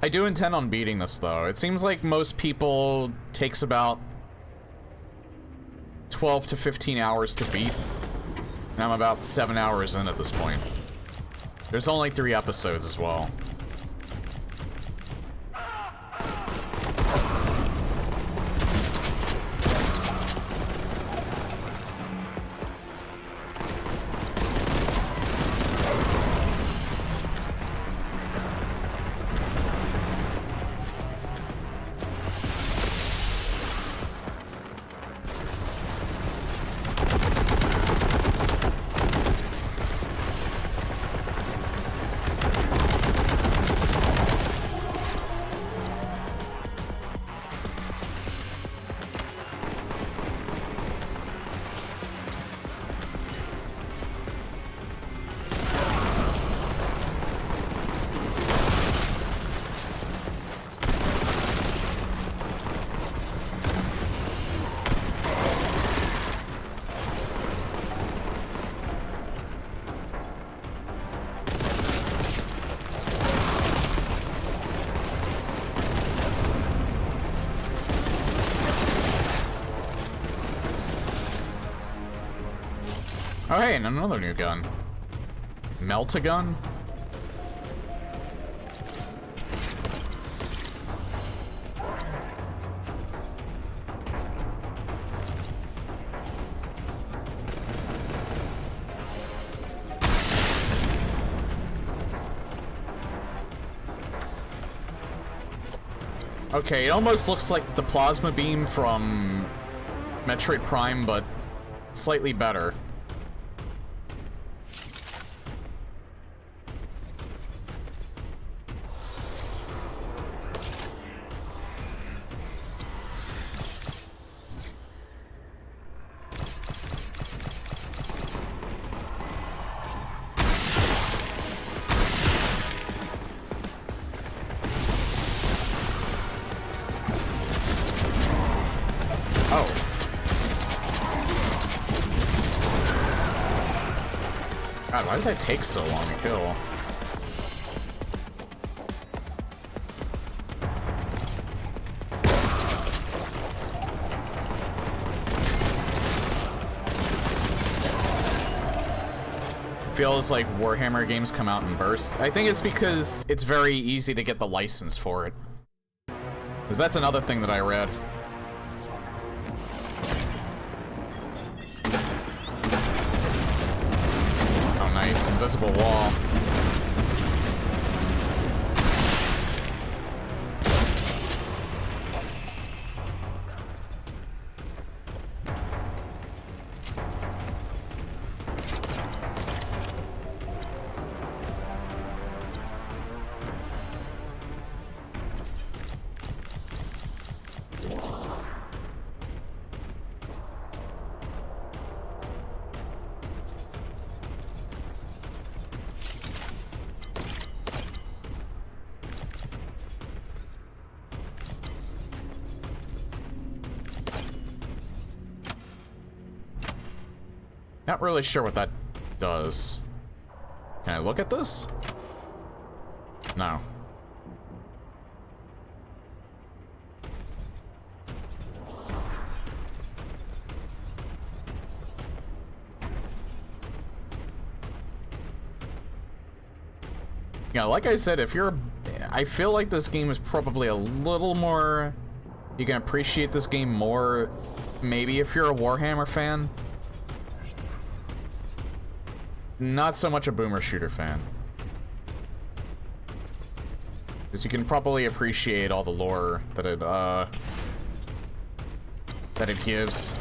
I do intend on beating this, though. It seems like most people takes about 12 to 15 hours to beat. And I'm about 7 hours in at this point. There's only 3 episodes as well. Oh hey, and another new gun. Melt-a-gun? Okay, it almost looks like the plasma beam from Metroid Prime, but slightly better. God, why did that take so long to kill? Feels like Warhammer games come out in bursts. I think it's because it's very easy to get the license for it. Because that's another thing that I read. Invisible wall. Not really sure what that does. Can I look at this? No. Yeah, like I said, if you're... I feel like this game is probably a little more... You can appreciate this game more, maybe if you're a Warhammer fan. Not so much a boomer shooter fan. Because you can probably appreciate all the lore that it gives.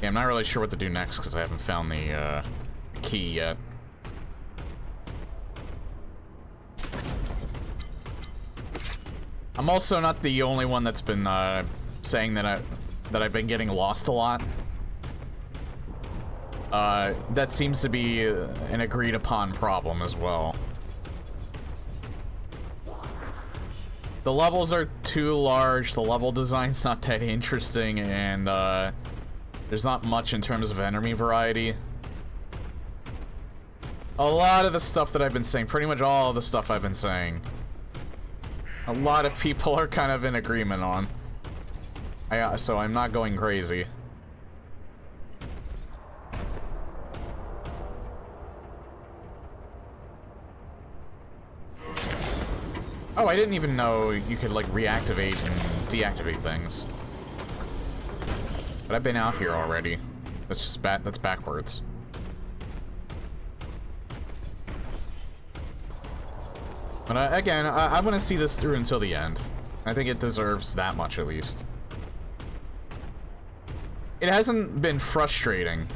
Yeah, I'm not really sure what to do next because I haven't found the key yet. I'm also not the only one that's been saying that I've been getting lost a lot. That seems to be an agreed upon problem as well. The levels are too large, the level design's not that interesting, and there's not much in terms of enemy variety. A lot of the stuff that I've been saying, pretty much all of the stuff I've been saying, a lot of people are kind of in agreement on. So I'm not going crazy. Oh, I didn't even know you could, like, reactivate and deactivate things. But I've been out here already. That's just that's backwards. But again, I want to see this through until the end. I think it deserves that much at least. It hasn't been frustrating.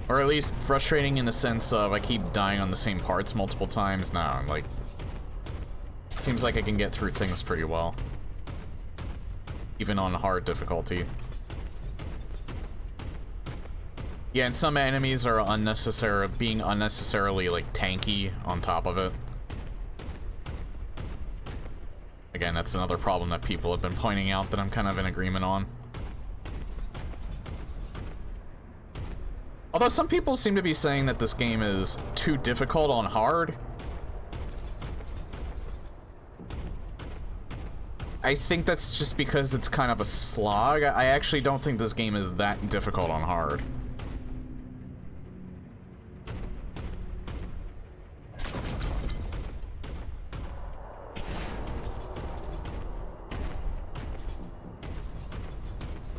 Or at least frustrating in the sense of I keep dying on the same parts multiple times. No, like, seems like I can get through things pretty well. Even on hard difficulty. Yeah, and some enemies are being unnecessarily, like, tanky on top of it. Again, that's another problem that people have been pointing out that I'm kind of in agreement on. Although some people seem to be saying that this game is too difficult on hard. I think that's just because it's kind of a slog. I actually don't think this game is that difficult on hard.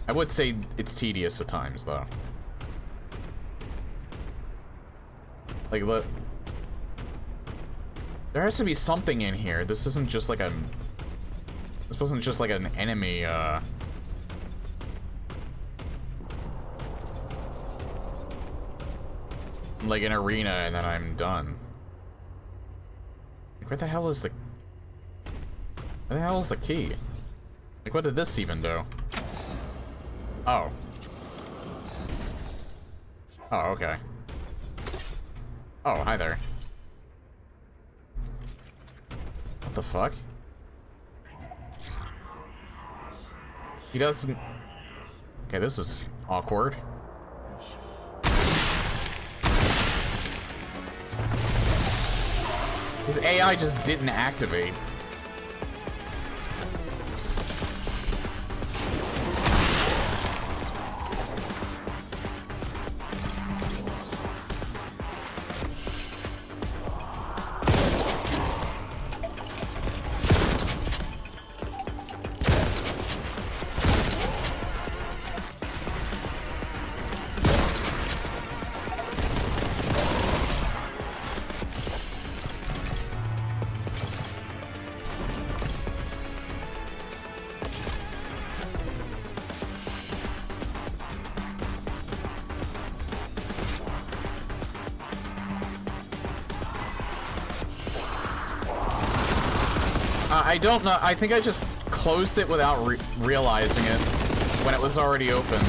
I would say it's tedious at times, though. Like, look. There has to be something in here. This isn't just like a... This wasn't just like an enemy, like an arena and then I'm done. Like, where the hell is the... Where the hell is the key? Like, what did this even do? Oh. Oh, okay. Oh, hi there. What the fuck? He doesn't... Okay, this is awkward. His AI just didn't activate. I don't know. I think I just closed it without realizing it when it was already open.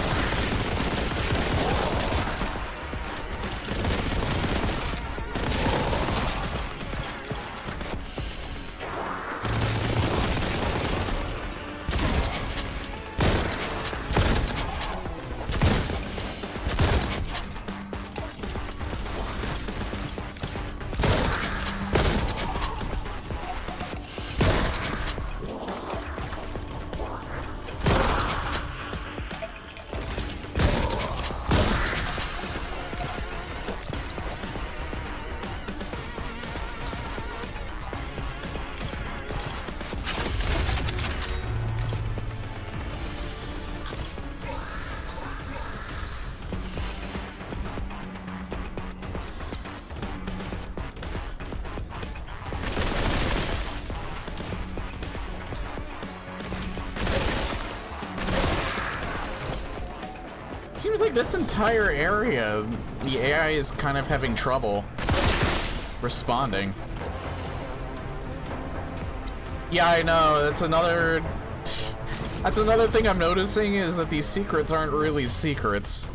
seems like this entire area, the AI is kind of having trouble responding. Yeah, I know, that's another thing I'm noticing, is that these secrets aren't really secrets.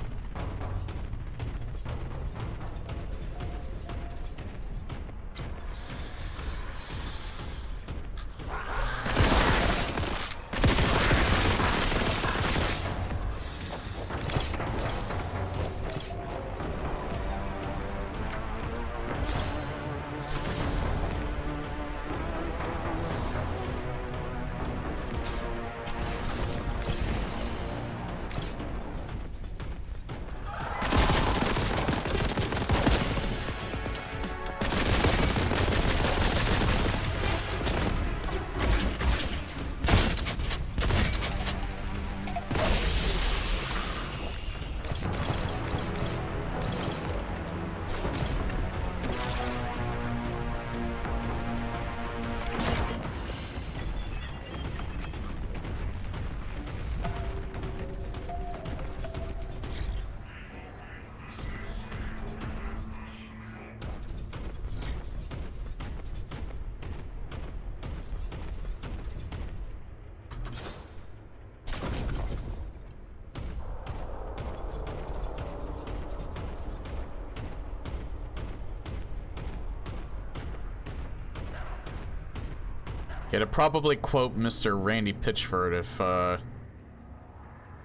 I'd probably quote Mr. Randy Pitchford if,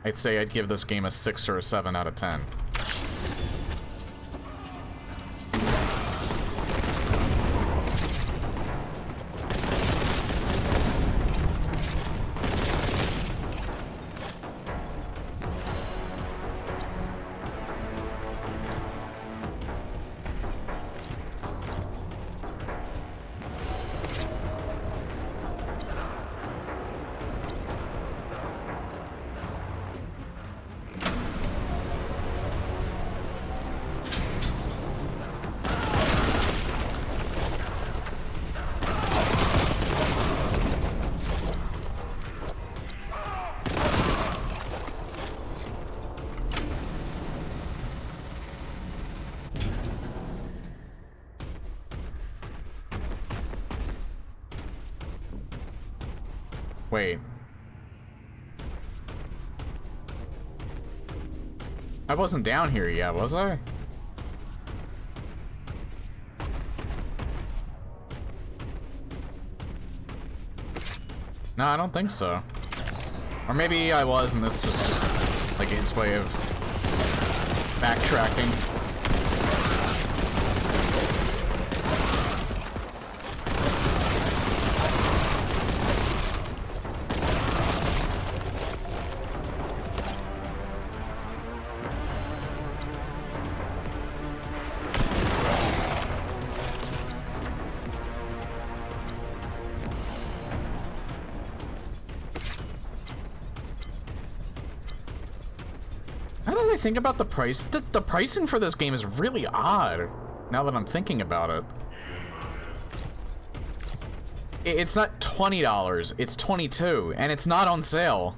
I'd say I'd give this game a 6 or a 7 out of 10. Wait. I wasn't down here yet, was I? No, I don't think so. Or maybe I was and this was just like its way of backtracking. Think about the price. The pricing for this game is really odd, now that I'm thinking about it. It's not $20, it's $22, and it's not on sale.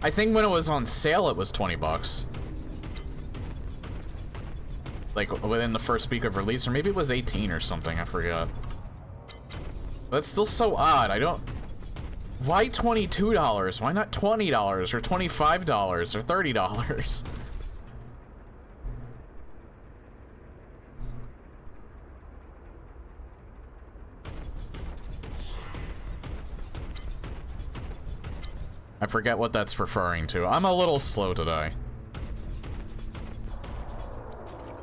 I think when it was on sale, it was 20 bucks. Like, within the first week of release, or maybe it was 18 or something, I forgot. That's still so odd, I don't... Why $22? Why not $20 or $25 or $30? I forget what that's referring to. I'm a little slow today.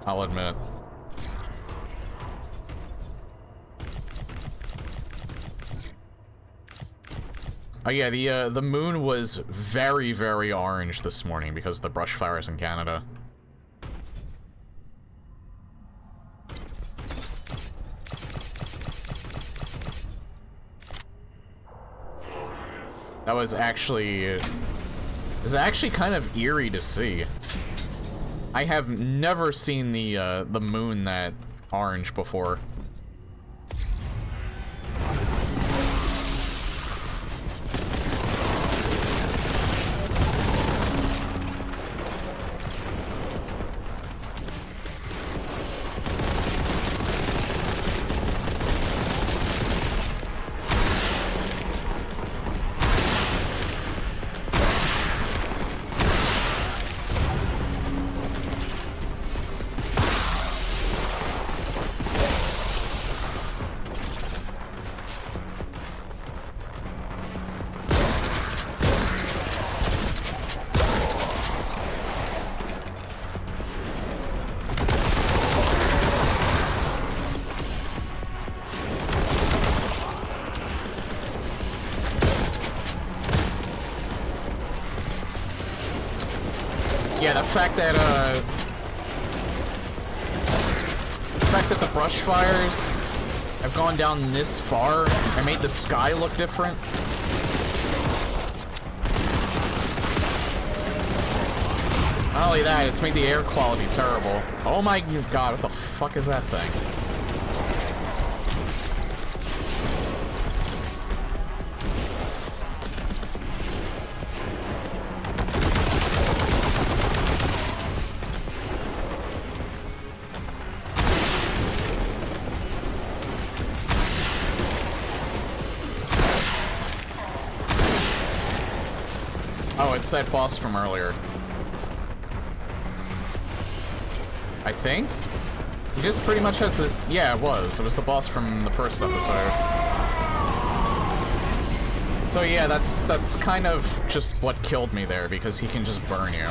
I'll admit. Oh yeah, the moon was very, very orange this morning because of the brush fires in Canada. That was actually... It was actually kind of eerie to see. I have never seen the moon that orange before. Yeah, the fact that the brush fires have gone down this far and made the sky look different. Not only that, it's made the air quality terrible. Oh my god, what the fuck is that thing? Oh, it's that boss from earlier. I think? He just pretty much has a... Yeah, it was. It was the boss from the first episode. So yeah, that's kind of just what killed me there, because he can just burn you.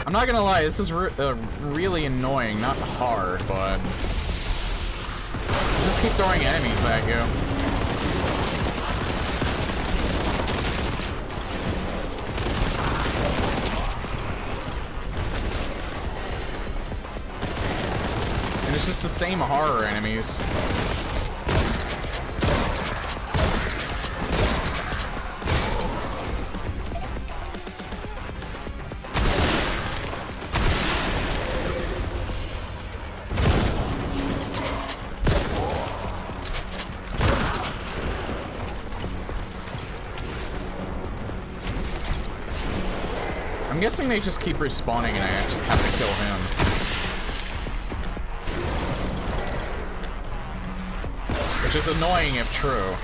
I'm not gonna lie, this is really annoying, not hard, but... Just keep throwing enemies at you. And it's just the same horror enemies. I'm guessing they just keep respawning and I actually have to kill him. Which is annoying if true.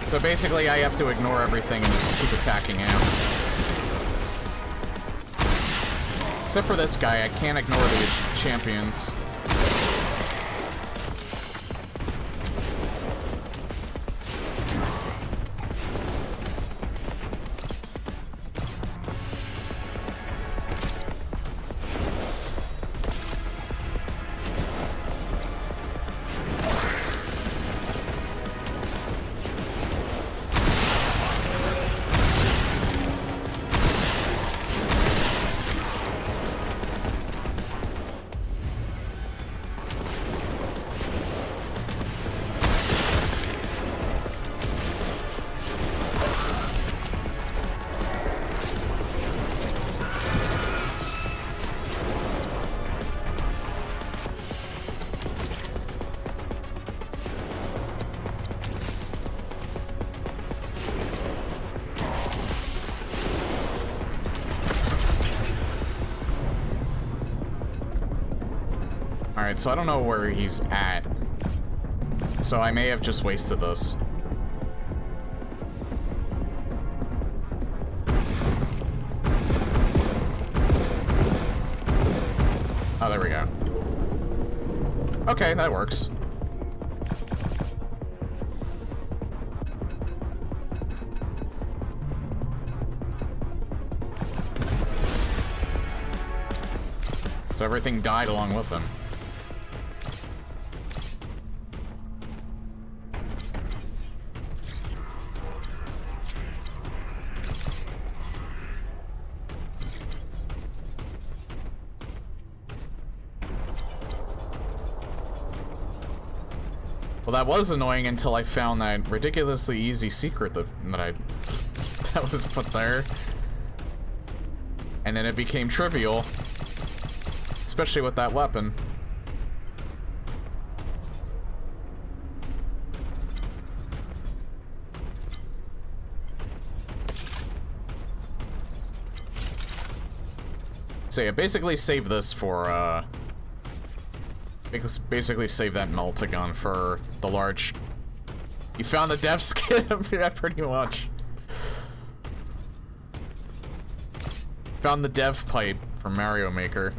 So basically, I have to ignore everything and just keep attacking him. Except for this guy, I can't ignore the champions. Alright, so I don't know where he's at. So I may have just wasted this. Oh, there we go. Okay, that works. So everything died along with him. Well, that was annoying until I found that ridiculously easy secret that that was put there. And then it became trivial. Especially with that weapon. So yeah, basically save this for, basically save that Multigun for the large... You found the dev skin? Yeah, pretty much. Found the dev pipe from Mario Maker.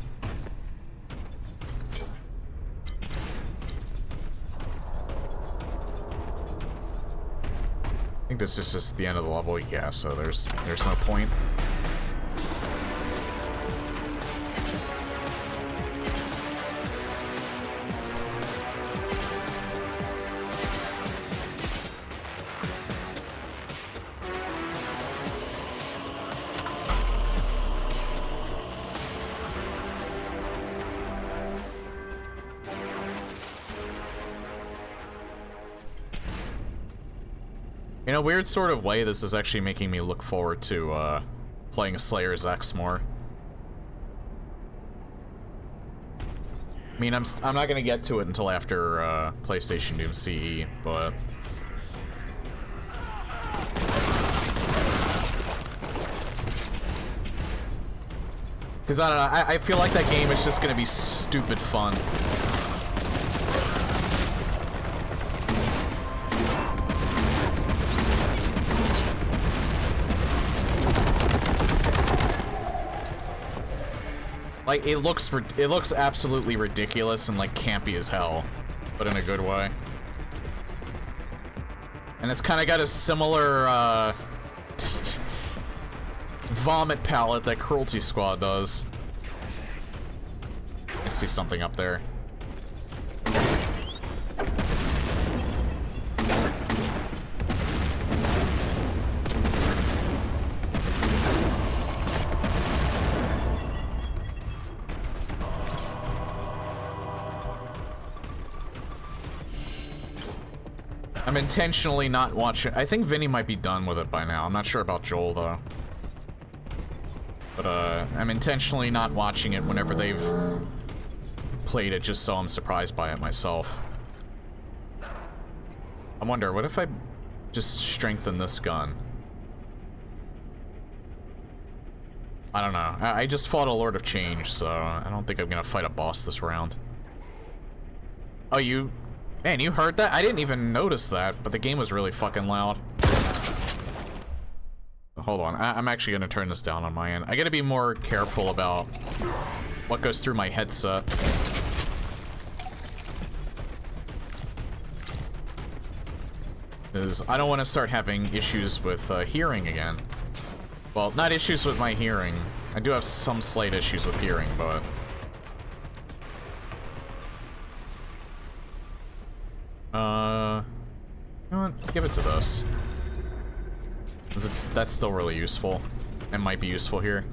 I think this is just the end of the level, yeah, so there's no point. In a weird sort of way, this is actually making me look forward to, playing Slayer's X more. I mean, I'm not gonna get to it until after, PlayStation Doom CE, but... Because, I don't know, I feel like that game is just gonna be stupid fun. Like, it looks absolutely ridiculous and, like, campy as hell, but in a good way. And it's kind of got a similar, vomit palette that Cruelty Squad does. I see something up there. I'm intentionally not watching. I think Vinny might be done with it by now. I'm not sure about Joel, though. But, I'm intentionally not watching it whenever they've played it, just so I'm surprised by it myself. I wonder, what if I just strengthen this gun? I don't know. I just fought a Lord of Change, so I don't think I'm gonna fight a boss this round. Oh, you... Man, you heard that? I didn't even notice that, but the game was really fucking loud. Hold on, I'm actually gonna turn this down on my end. I gotta be more careful about what goes through my headset. Because I don't want to start having issues with hearing again. Well, not issues with my hearing. I do have some slight issues with hearing, but... You know what? Give it to this. Because that's still really useful. It might be useful here.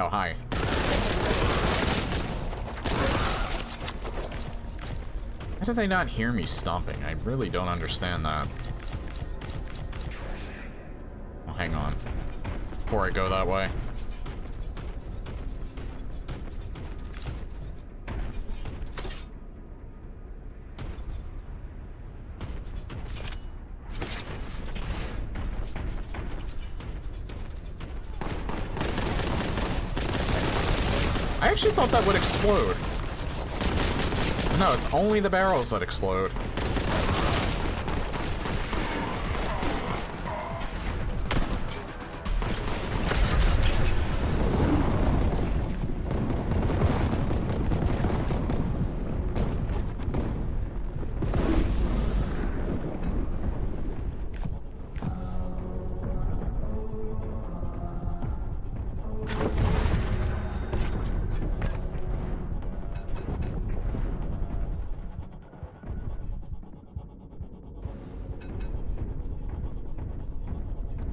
Oh, hi. How did they not hear me stomping? I really don't understand that. Oh, hang on. Before I go that way. actually thought that would explode. No, it's only the barrels that explode.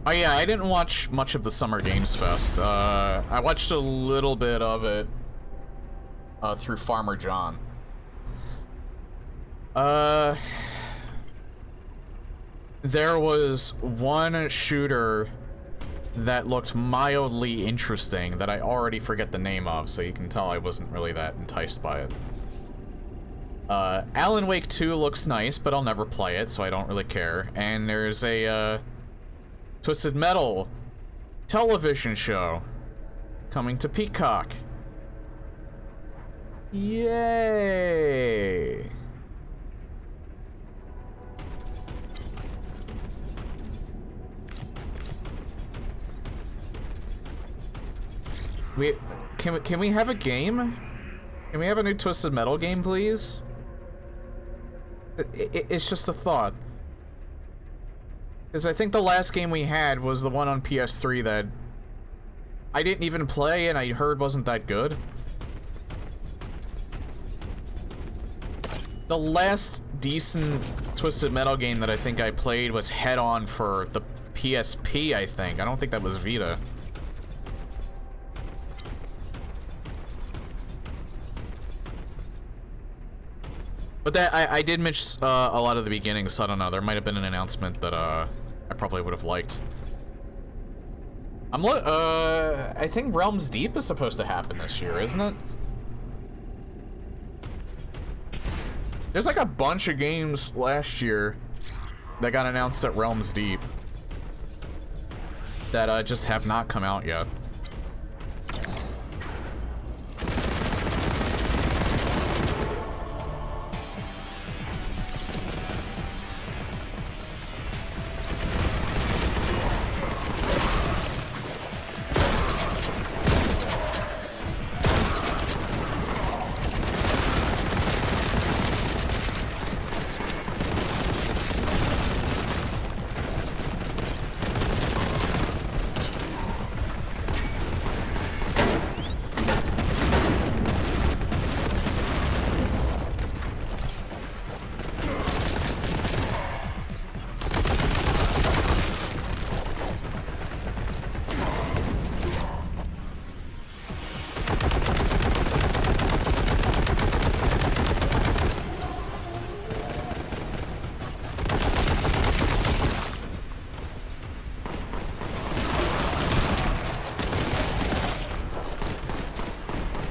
Oh yeah, I didn't watch much of the Summer Games Fest. I watched a little bit of it through Farmer John. There was one shooter that looked mildly interesting that I already forget the name of, so you can tell I wasn't really that enticed by it. Alan Wake 2 looks nice, but I'll never play it, so I don't really care. And there's a, Twisted Metal television show coming to Peacock. Yay! Can we have a game? Can we have a new Twisted Metal game, please? It's just a thought. Because I think the last game we had was the one on PS3 that I didn't even play and I heard wasn't that good. The last decent Twisted Metal game that I think I played was Head On for the PSP, I think. I don't think that was Vita. But that, I did miss a lot of the beginning, so I don't know. There might have been an announcement that I probably would have liked. I think Realms Deep is supposed to happen this year, isn't it? There's like a bunch of games last year that got announced at Realms Deep that just have not come out yet.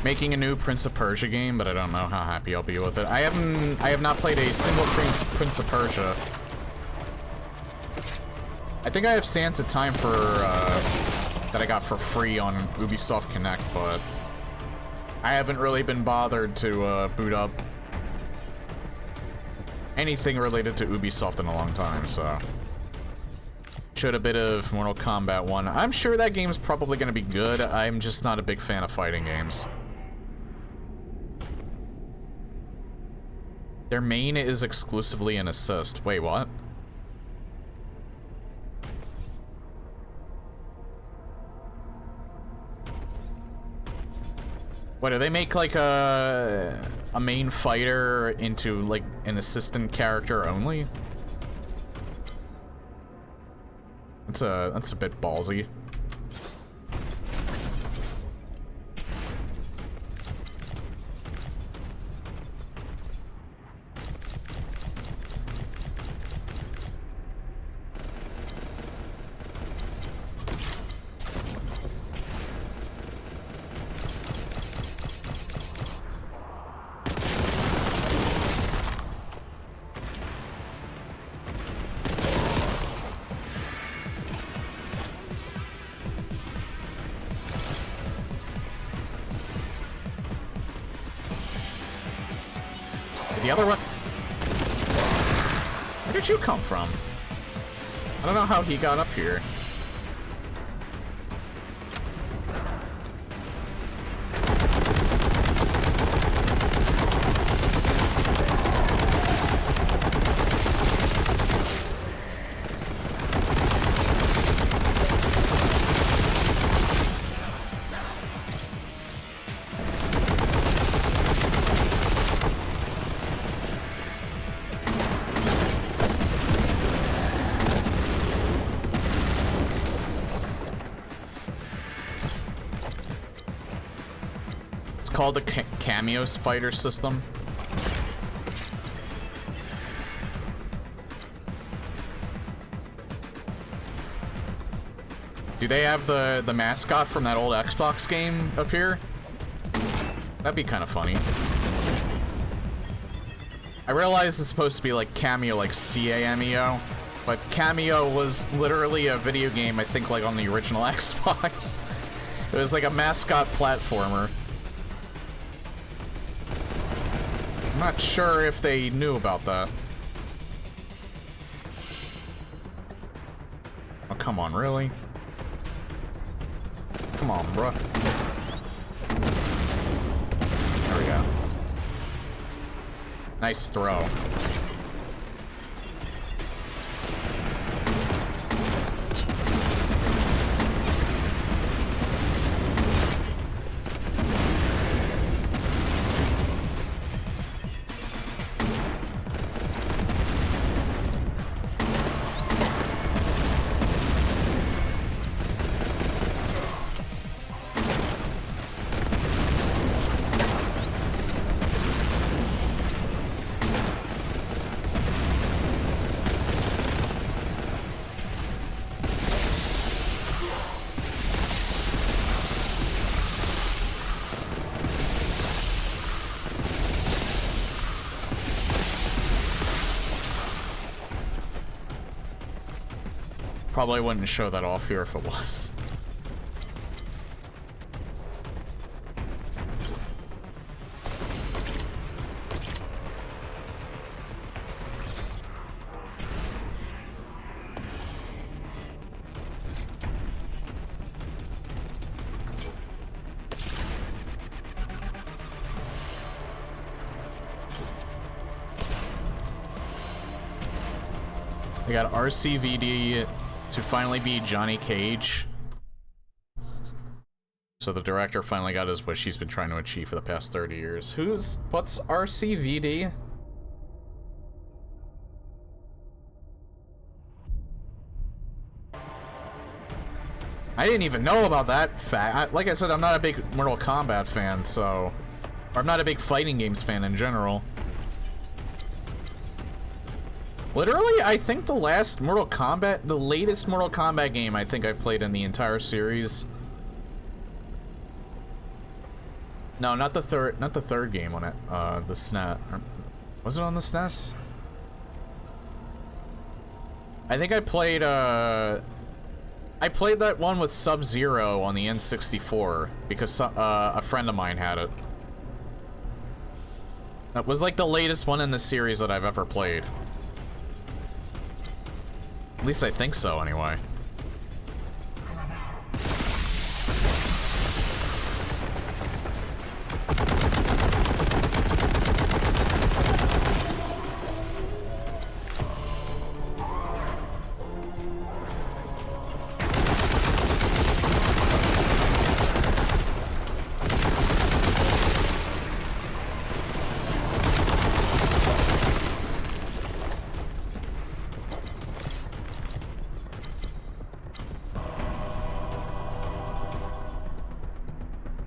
Making a new Prince of Persia game, but I don't know how happy I'll be with it. I have not played a single Prince of Persia. I think I have Sands of Time for that I got for free on Ubisoft Connect, but I haven't really been bothered to boot up anything related to Ubisoft in a long time, so. Showed a bit of Mortal Kombat 1. I'm sure that game's probably gonna be good. I'm just not a big fan of fighting games. Their main is exclusively an assist. Wait, what? What, do they make like a main fighter into like an assistant character only? That's a bit ballsy. The other one... Where did you come from? I don't know how he got up here. Called the Cameos fighter system. Do they have the mascot from that old Xbox game up here? That'd be kind of funny. I realize it's supposed to be like Cameo, like C-A-M-E-O, but Cameo was literally a video game, I think, like on the original Xbox. It was like a mascot platformer. I'm not sure if they knew about that. Oh, come on, really? Come on, bruh. There we go. Nice throw. Probably wouldn't show that off here if it was. We got RCVD to finally be Johnny Cage. So the director finally got his wish he's been trying to achieve for the past 30 years. What's RCVD? I didn't even know about that fact. Like I said, I'm not a big Mortal Kombat fan, so... Or I'm not a big fighting games fan in general. Literally, I think the latest Mortal Kombat game I think I've played in the entire series. No, not the third game on it. The SNES. Was it on the SNES? I think I played that one with Sub-Zero on the N64 because a friend of mine had it. That was like the latest one in the series that I've ever played. At least I think so, anyway.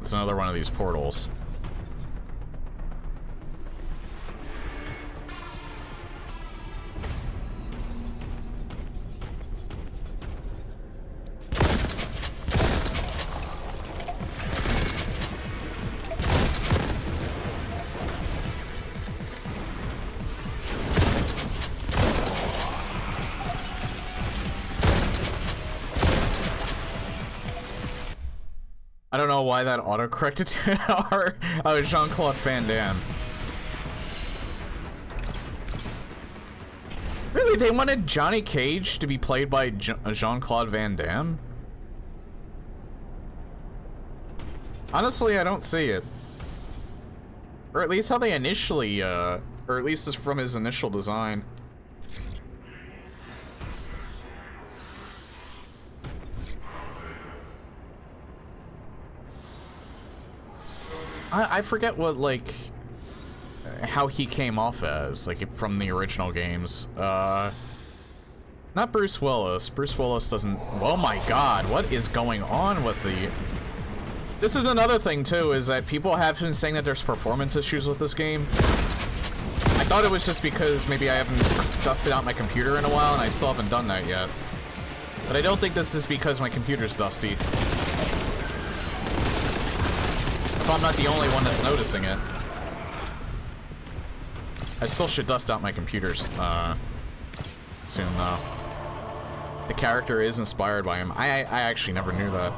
It's another one of these portals. I don't know why that auto-corrected to our Jean-Claude Van Damme. Really, they wanted Johnny Cage to be played by Jean-Claude Van Damme? Honestly, I don't see it. Or at least how they initially, or at least is from his initial design. I forget what, like, how he came off as, like, from the original games. Not Bruce Willis. Bruce Willis doesn't... Oh my god, what is going on with the... This is another thing, too, is that people have been saying that there's performance issues with this game. I thought it was just because maybe I haven't dusted out my computer in a while, and I still haven't done that yet. But I don't think this is because my computer's dusty. If I'm not the only one that's noticing it. I still should dust out my computers, soon, though. The character is inspired by him. I actually never knew that.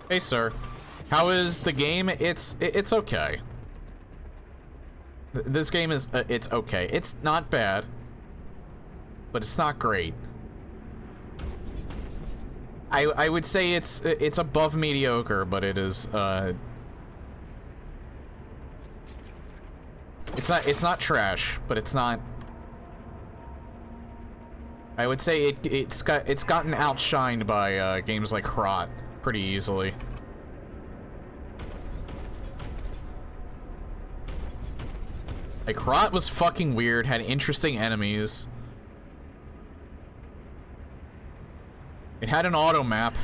Hey, sir. How is the game? It's okay. This game is, it's okay. It's not bad, but it's not great. I would say it's above mediocre, but it is, it's not trash, but it's not... I would say it's gotten outshined by, games like Hrot pretty easily. Like, Hrot was fucking weird, had interesting enemies. It had an auto map.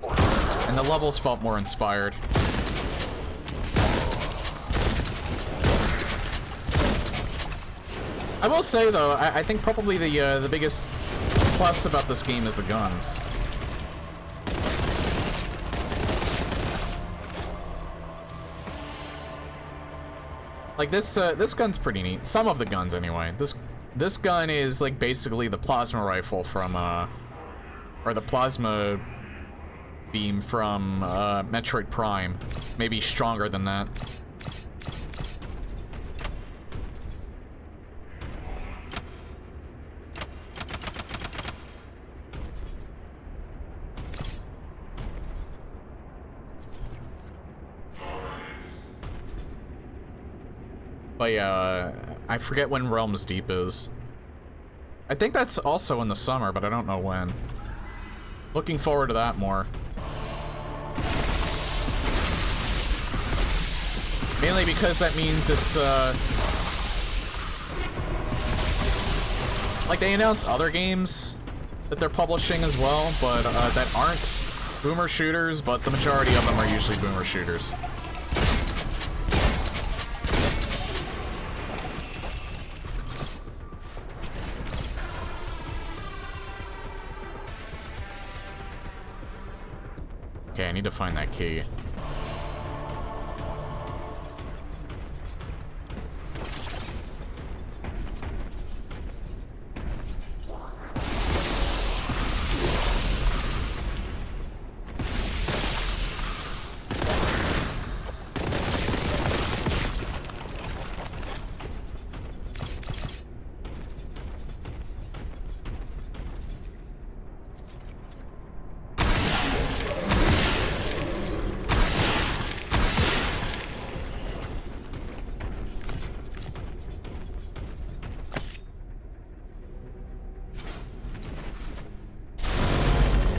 And the levels felt more inspired. I will say, though, I think probably the biggest plus about this game is the guns. Like, this gun's pretty neat. Some of the guns, anyway. This gun is, like, basically the plasma rifle from, or the plasma beam from, Metroid Prime. Maybe stronger than that. But yeah, I forget when Realms Deep is. I think that's also in the summer, but I don't know when. Looking forward to that more. Mainly because that means it's, like, they announce other games that they're publishing as well, but, that aren't boomer shooters, but the majority of them are usually boomer shooters. Okay, I need to find that key.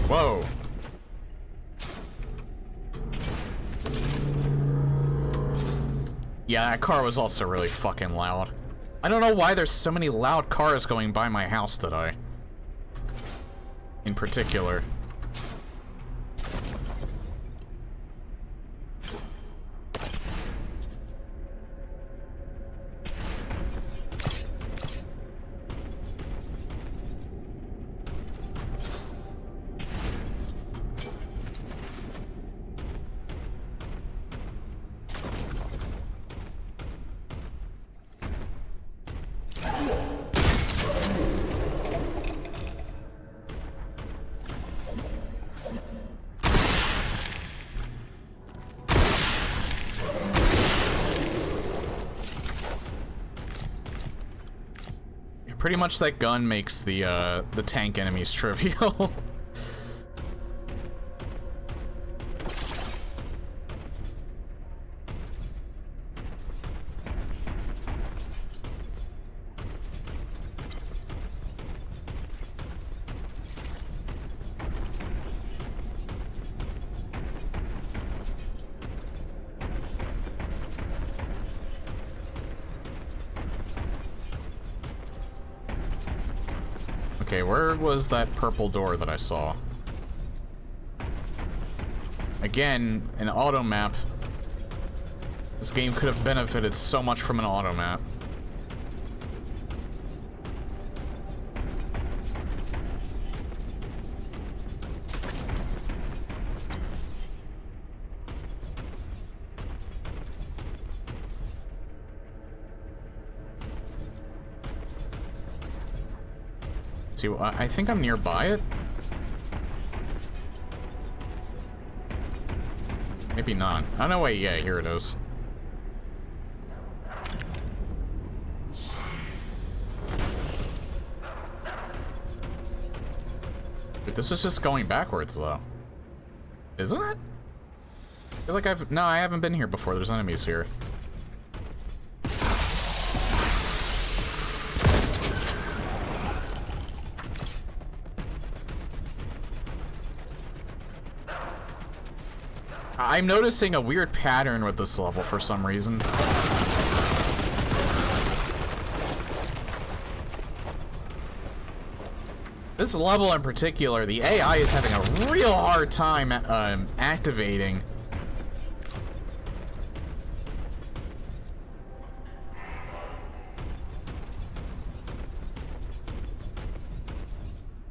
Whoa. Yeah, that car was also really fucking loud. I don't know why there's so many loud cars going by my house today. In particular. pretty much that gun makes the tank enemies trivial. Okay, where was that purple door that I saw? Again, an auto map. This game could have benefited so much from an auto map. See, I think I'm nearby it. Maybe not. Oh, no, wait, yeah, here it is. But this is just going backwards, though. Isn't it? I feel like no, I haven't been here before. There's enemies here. I'm noticing a weird pattern with this level for some reason. This level in particular, the AI is having a real hard time activating.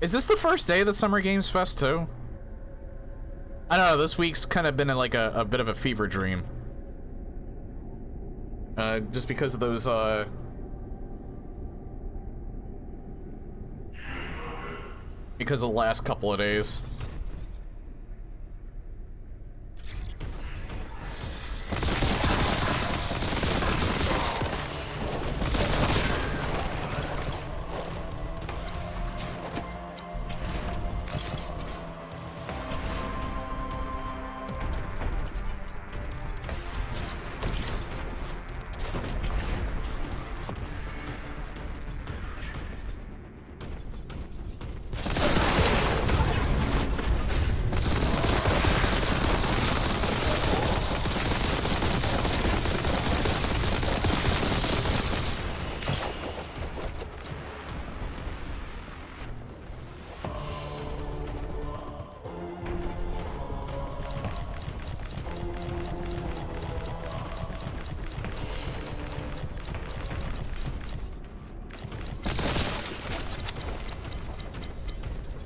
Is this the first day of the Summer Games Fest too? I don't know, this week's kind of been like a bit of a fever dream. Just because of those, because of the last couple of days.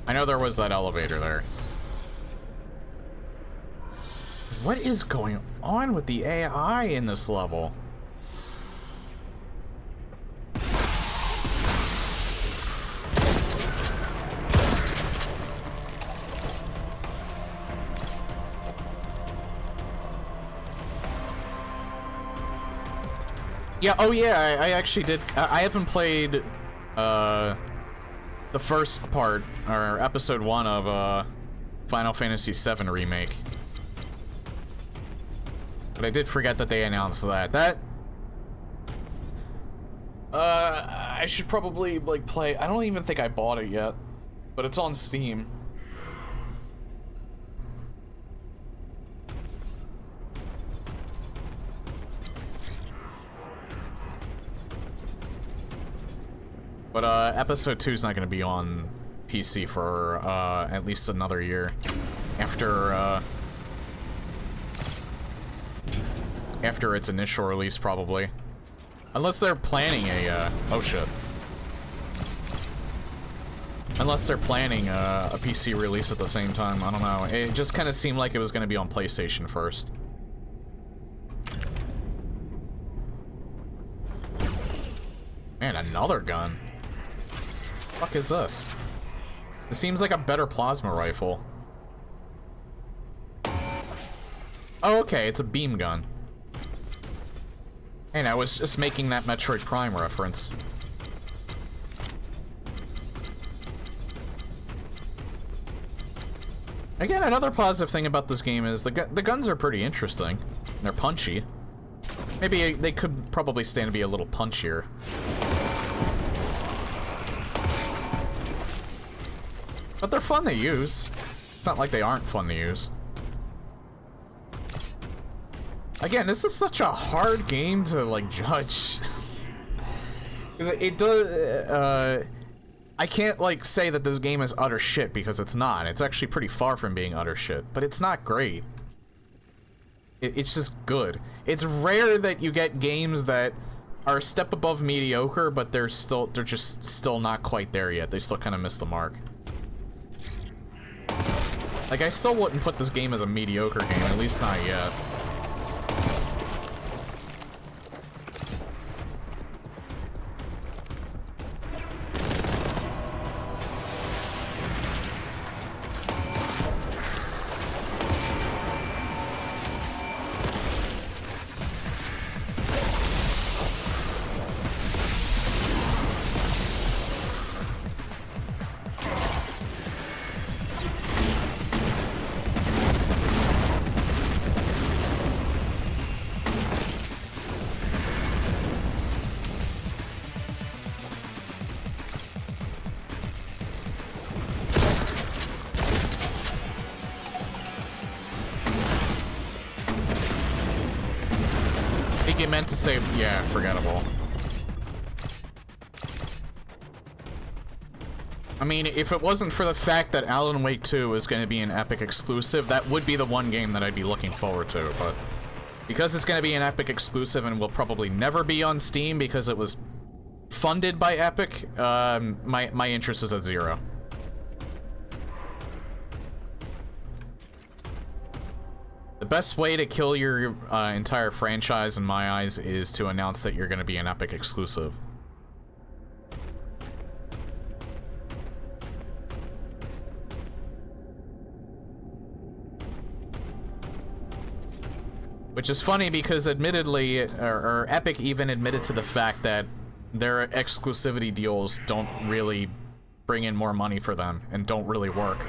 I know there was that elevator there. What is going on with the AI in this level? Yeah, oh yeah, I actually did. I haven't played, the first part, or episode 1 of, Final Fantasy VII Remake. But I did forget that they announced that. I should probably, like, play. I don't even think I bought it yet, but it's on Steam. But, episode 2 is not going to be on PC for, at least another year. After its initial release, probably. Unless they're planning a, oh shit. Unless they're planning a PC release at the same time, I don't know. It just kind of seemed like it was going to be on PlayStation first. Man, another gun. What the fuck is this? It seems like a better plasma rifle. Oh, okay, it's a beam gun. And I was just making that Metroid Prime reference. Again, another positive thing about this game is the guns are pretty interesting. They're punchy. Maybe they could probably stand to be a little punchier. But they're fun to use. It's not like they aren't fun to use. Again, this is such a hard game to, like, judge. Because it does, I can't, like, say that this game is utter shit, because it's not. It's actually pretty far from being utter shit, but it's not great. It's just good. It's rare that you get games that are a step above mediocre, but they're just still not quite there yet. They still kind of miss the mark. Like, I still wouldn't put this game as a mediocre game, at least not yet. Meant to say, yeah, forgettable. I mean, if it wasn't for the fact that Alan Wake 2 is going to be an Epic exclusive, that would be the one game that I'd be looking forward to, but because it's going to be an Epic exclusive and will probably never be on Steam because it was funded by Epic, my interest is at 0. The best way to kill your entire franchise, in my eyes, is to announce that you're going to be an Epic exclusive. Which is funny because admittedly, or Epic even admitted to the fact that their exclusivity deals don't really bring in more money for them and don't really work.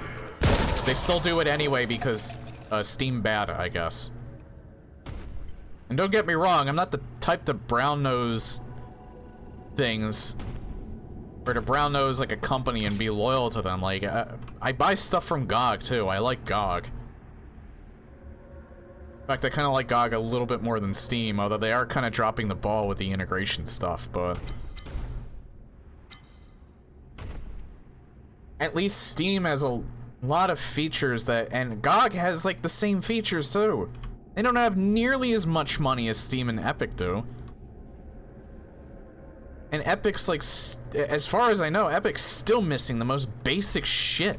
They still do it anyway because Steam bad, I guess. And don't get me wrong, I'm not the type to brown nose things, or to brown nose like a company and be loyal to them. Like, I buy stuff from GOG too. I like GOG. In fact, I kind of like GOG a little bit more than Steam, although they are kind of dropping the ball with the integration stuff, but at least Steam has a lot of features that, and GOG has like the same features too. They don't have nearly as much money as Steam and Epic do. And Epic's like, as far as I know, Epic's still missing the most basic shit.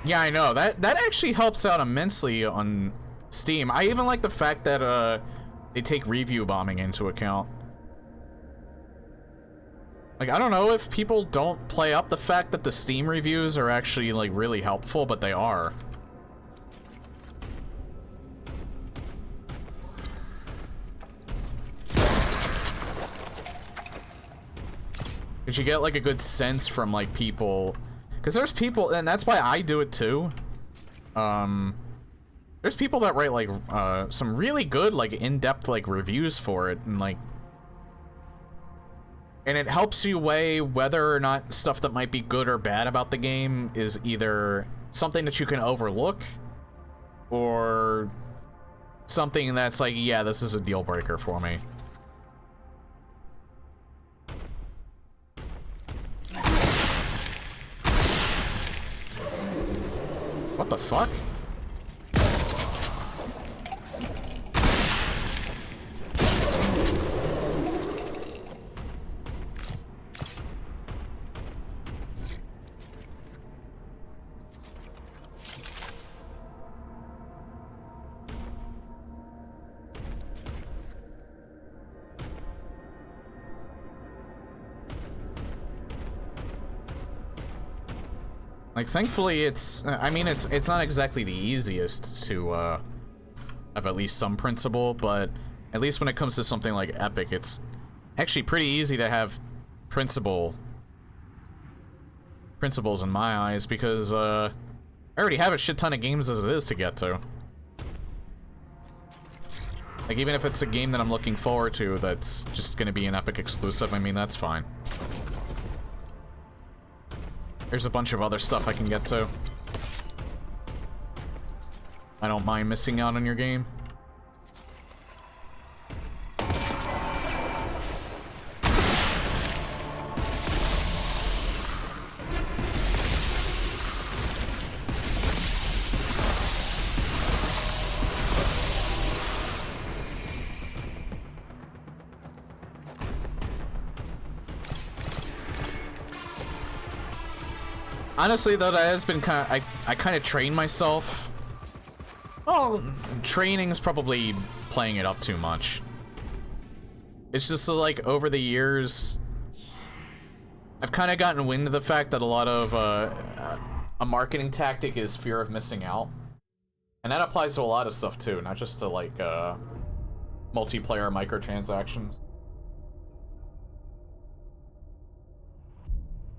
Yeah, I know. That actually helps out immensely on Steam. I even like the fact that they take review bombing into account. Like, I don't know if people don't play up the fact that the Steam reviews are actually, like, really helpful, but they are. Because you get, like, a good sense from, like, people. Because there's people, and that's why I do it too. There's people that write, like, some really good, like, in-depth, like, reviews for it, and, like, and it helps you weigh whether or not stuff that might be good or bad about the game is either something that you can overlook, or something that's like, yeah, this is a deal breaker for me. What the fuck? Like, thankfully, it's, I mean, it's not exactly the easiest to, have at least some principle, but at least when it comes to something like Epic, it's actually pretty easy to have principles in my eyes, because, I already have a shit ton of games as it is to get to. Like, even if it's a game that I'm looking forward to that's just gonna be an Epic exclusive, I mean, that's fine. There's a bunch of other stuff I can get to. I don't mind missing out on your game. Honestly, though, that has been kind of... I kind of trained myself. Well, training's probably playing it up too much. It's just so, like, over the years, I've kind of gotten wind of the fact that a lot of, a marketing tactic is fear of missing out. And that applies to a lot of stuff, too, not just to, like, multiplayer microtransactions.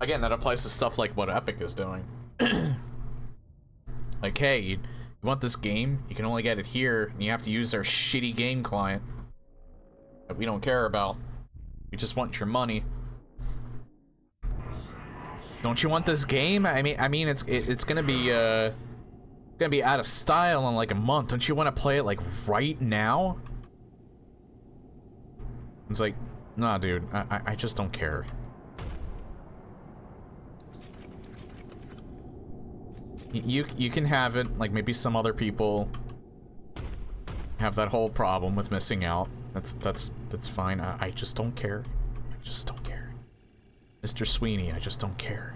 Again, that applies to stuff like what Epic is doing. Like, hey, you want this game? You can only get it here, and you have to use their shitty game client that we don't care about. We just want your money. Don't you want this game? I mean, it's gonna be out of style in like a month. Don't you want to play it like right now? It's like, nah, dude. I just don't care. You can have it, like maybe some other people have that whole problem with missing out. That's fine. I just don't care. I just don't care. Mr. Sweeney, I just don't care.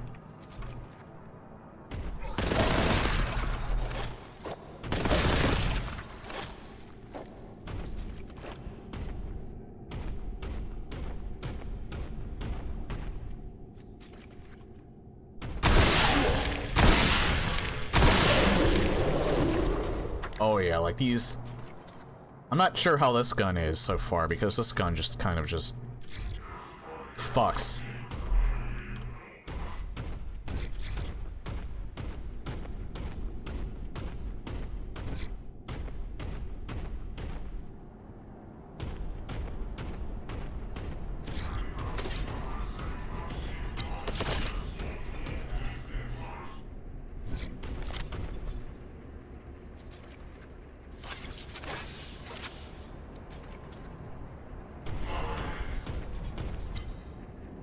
Oh yeah, like these... I'm not sure how this gun is so far, because this gun just kind of just... fucks.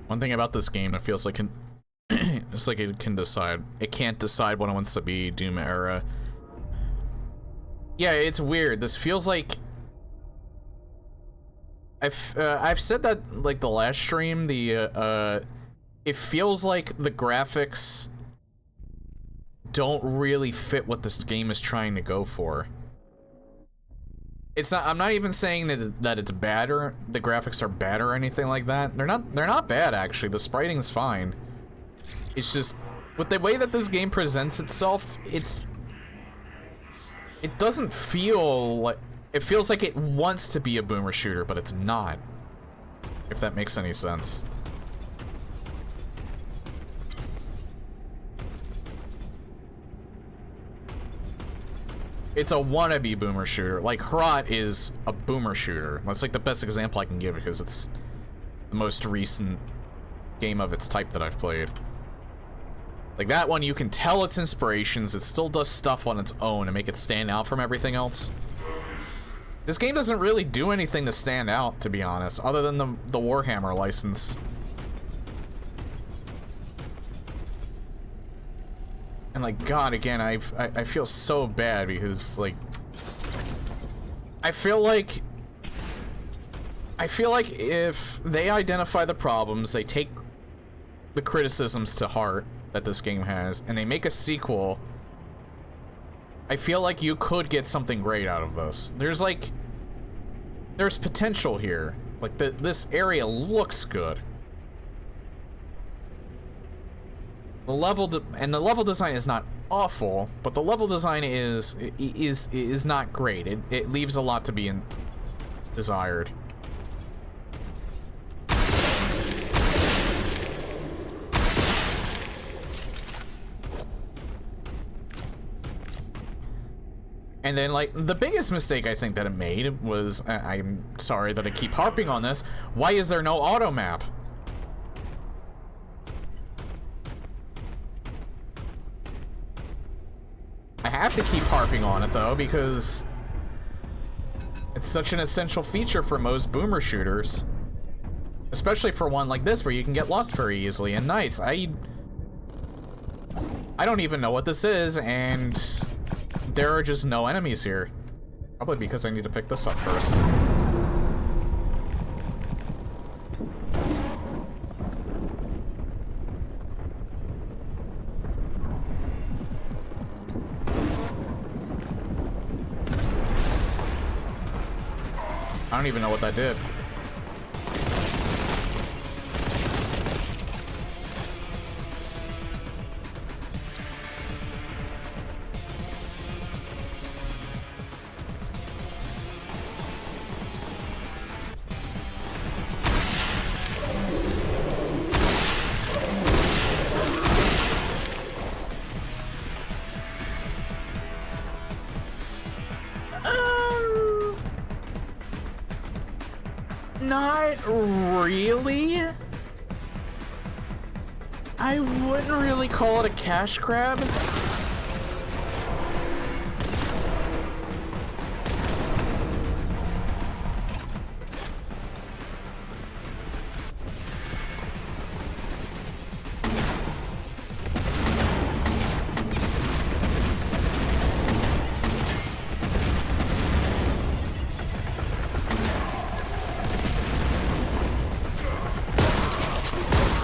One thing about this game, it feels like it's like it can decide. It can't decide what it wants to be. Doom era. Yeah, it's weird. This feels like I've said that like the last stream. It feels like the graphics don't really fit what this game is trying to go for. It's not. I'm not even saying that it's bad or the graphics are bad or anything like that. They're not bad actually. The spriting's fine. It's just with the way that this game presents itself, it doesn't feel like it feels like it wants to be a boomer shooter, but it's not. If that makes any sense. It's a wannabe boomer shooter. Like, Herat is a boomer shooter. That's like the best example I can give because it's the most recent game of its type that I've played. Like, that one, you can tell its inspirations. It still does stuff on its own to make it stand out from everything else. This game doesn't really do anything to stand out, to be honest, other than the Warhammer license. And, like, God, again, I feel so bad because, like... I feel like if they identify the problems, they take the criticisms to heart that this game has, and they make a sequel, I feel like you could get something great out of this. There's potential here. Like, this area looks good. The level design is not awful, but the level design is not great. It leaves a lot to be desired. And then, like, the biggest mistake I think that it made was, I'm sorry that I keep harping on this, why is there no auto map? I have to keep harping on it, though, because it's such an essential feature for most boomer shooters. Especially for one like this, where you can get lost very easily. And nice, I don't even know what this is, and there are just no enemies here. Probably because I need to pick this up first. I don't even know what that did. Not really. I wouldn't really call it a cash grab.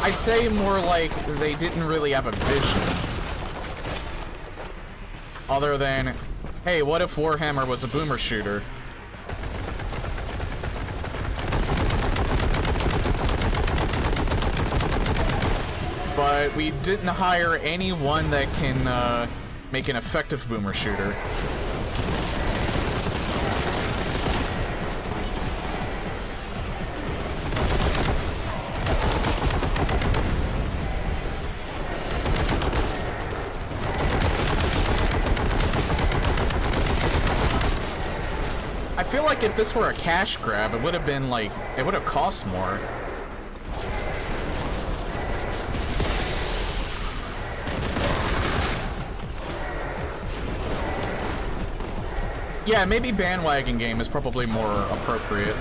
I'd say more like they didn't really have a vision. Other than, hey, what if Warhammer was a boomer shooter? But we didn't hire anyone that can make an effective boomer shooter. I feel like if this were a cash grab, it would have been like, it would have cost more. Yeah, maybe bandwagon game is probably more appropriate.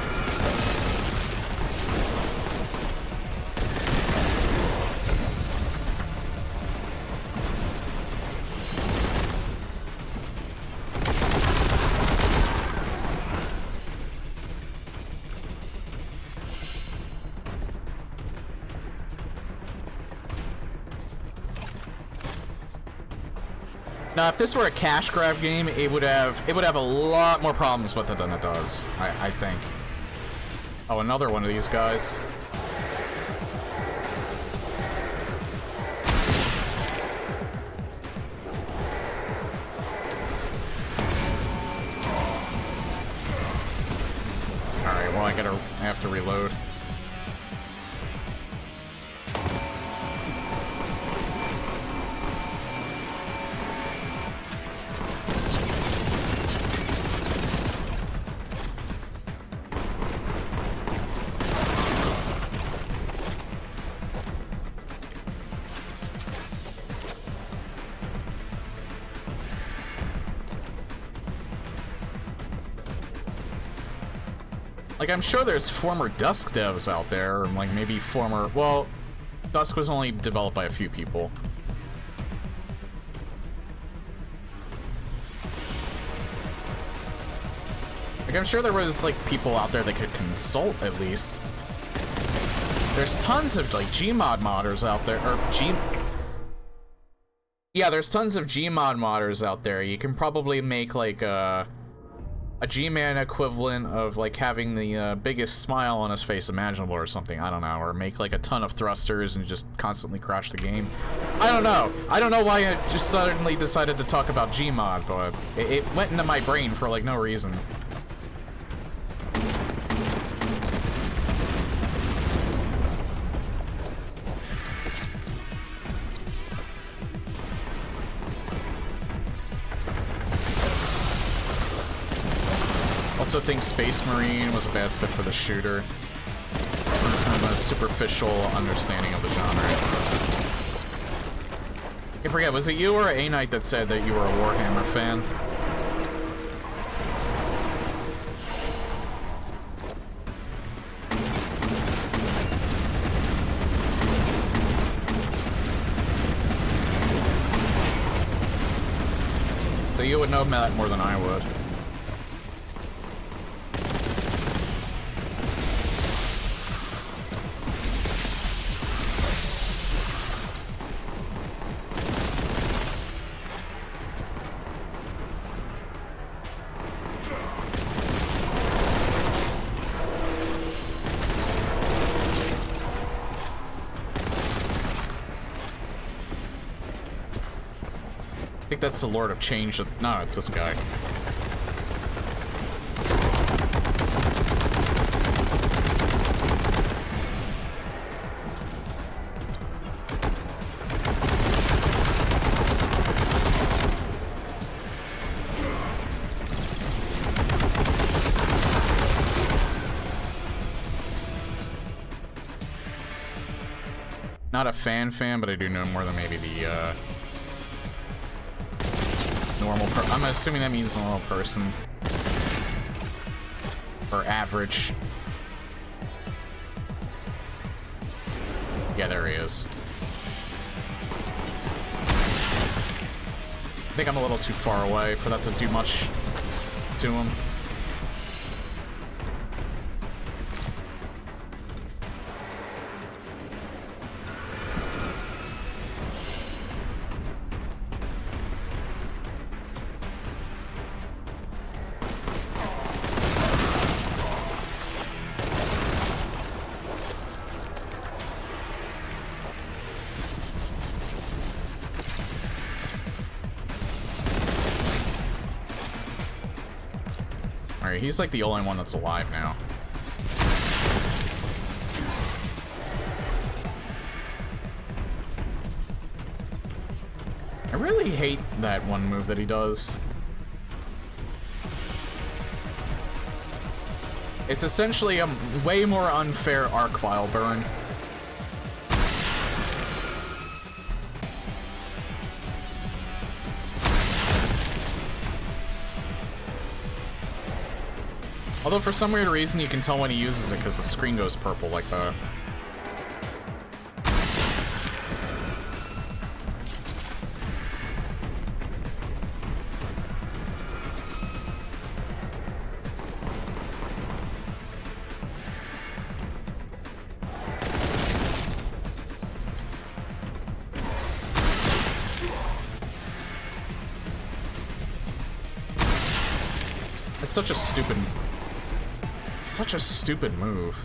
Now, if this were a cash grab game, it would have a lot more problems with it than it does, I think. Oh, another one of these guys. Alright, well, I have to reload. Like, I'm sure there's former Dusk devs out there, or like maybe former... Well, Dusk was only developed by a few people. Like, I'm sure there was, like, people out there that could consult, at least. There's tons of, like, Gmod modders out there, or Yeah, there's tons of Gmod modders out there. You can probably make, like, a G-Man equivalent of, like, having the biggest smile on his face imaginable or something. I don't know. Or make, like, a ton of thrusters and just constantly crash the game. I don't know. I don't know why I just suddenly decided to talk about Gmod, but it went into my brain for, like, no reason. Also think Space Marine was a bad fit for the shooter. It's from a superficial understanding of the genre. I forget, was it you or A-Knight that said that you were a Warhammer fan? So you would know that more than I would. I think that's the Lord of Change. No, it's this guy. Not a fan, but I do know more than maybe the, normal I'm assuming that means normal person. Or average. Yeah, there he is. I think I'm a little too far away for that to do much to him. Alright, he's like the only one that's alive now. I really hate that one move that he does. It's essentially a way more unfair arc file burn. Although for some weird reason you can tell when he uses it because the screen goes purple like that. It's such a stupid move.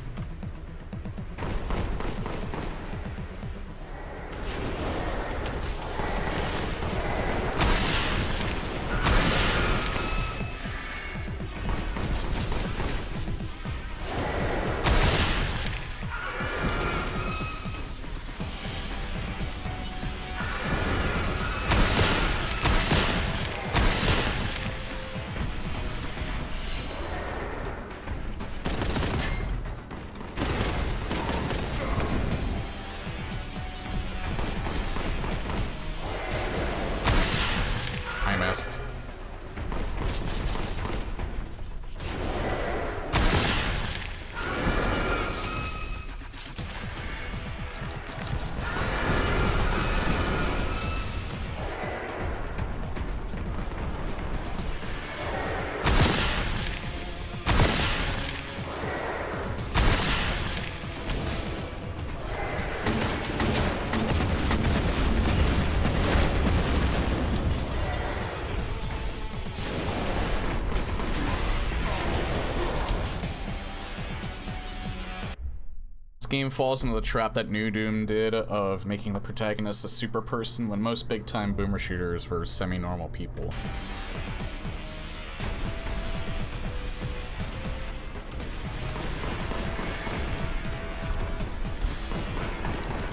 game falls into the trap that New Doom did of making the protagonist a super person when most big-time boomer shooters were semi-normal people.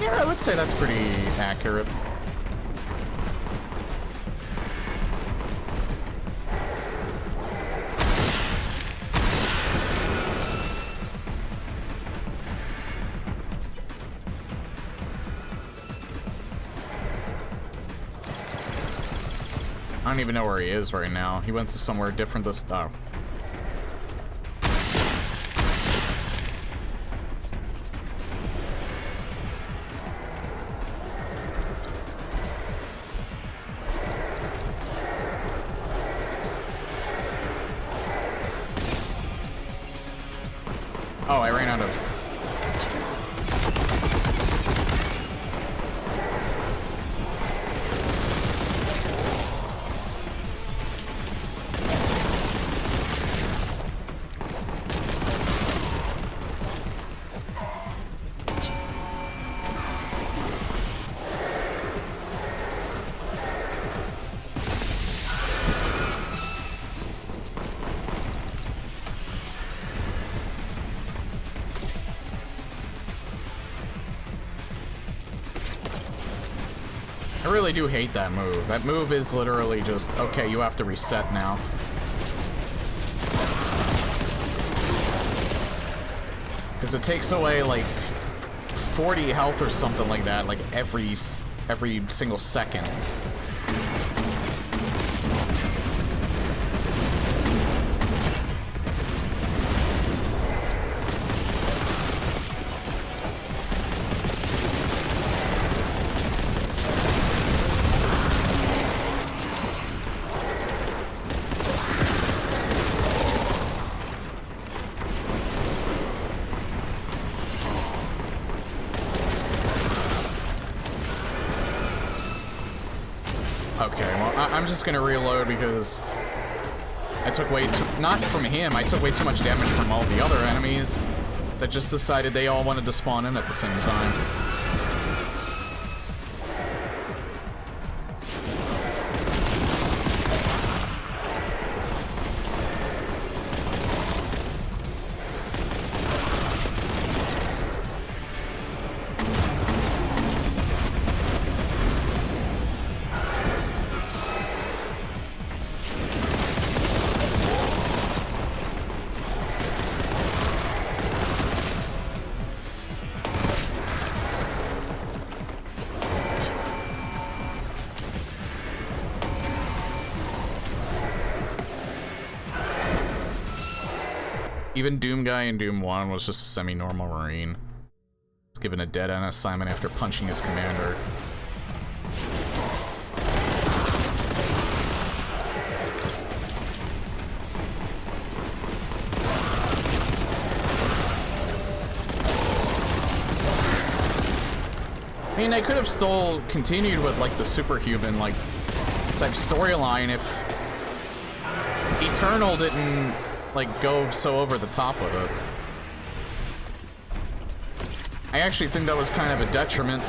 Yeah, I would say that's pretty accurate. I don't even know where he is right now. He went to somewhere different this time. Oh, I ran out of... I really do hate that move. That move is literally just, okay, you have to reset now. Because it takes away, like, 40 health or something like that, like, every single second. Okay, well, I'm just gonna reload because I took way too... Not from him, I took way too much damage from all the other enemies that just decided they all wanted to spawn in at the same time. Even Doom Guy in Doom 1 was just a semi-normal Marine. He's given a dead-end assignment after punching his commander. I mean, they could have still continued with, like, the superhuman, like, type storyline if Eternal didn't, like, go so over the top with it. I actually think that was kind of a detriment.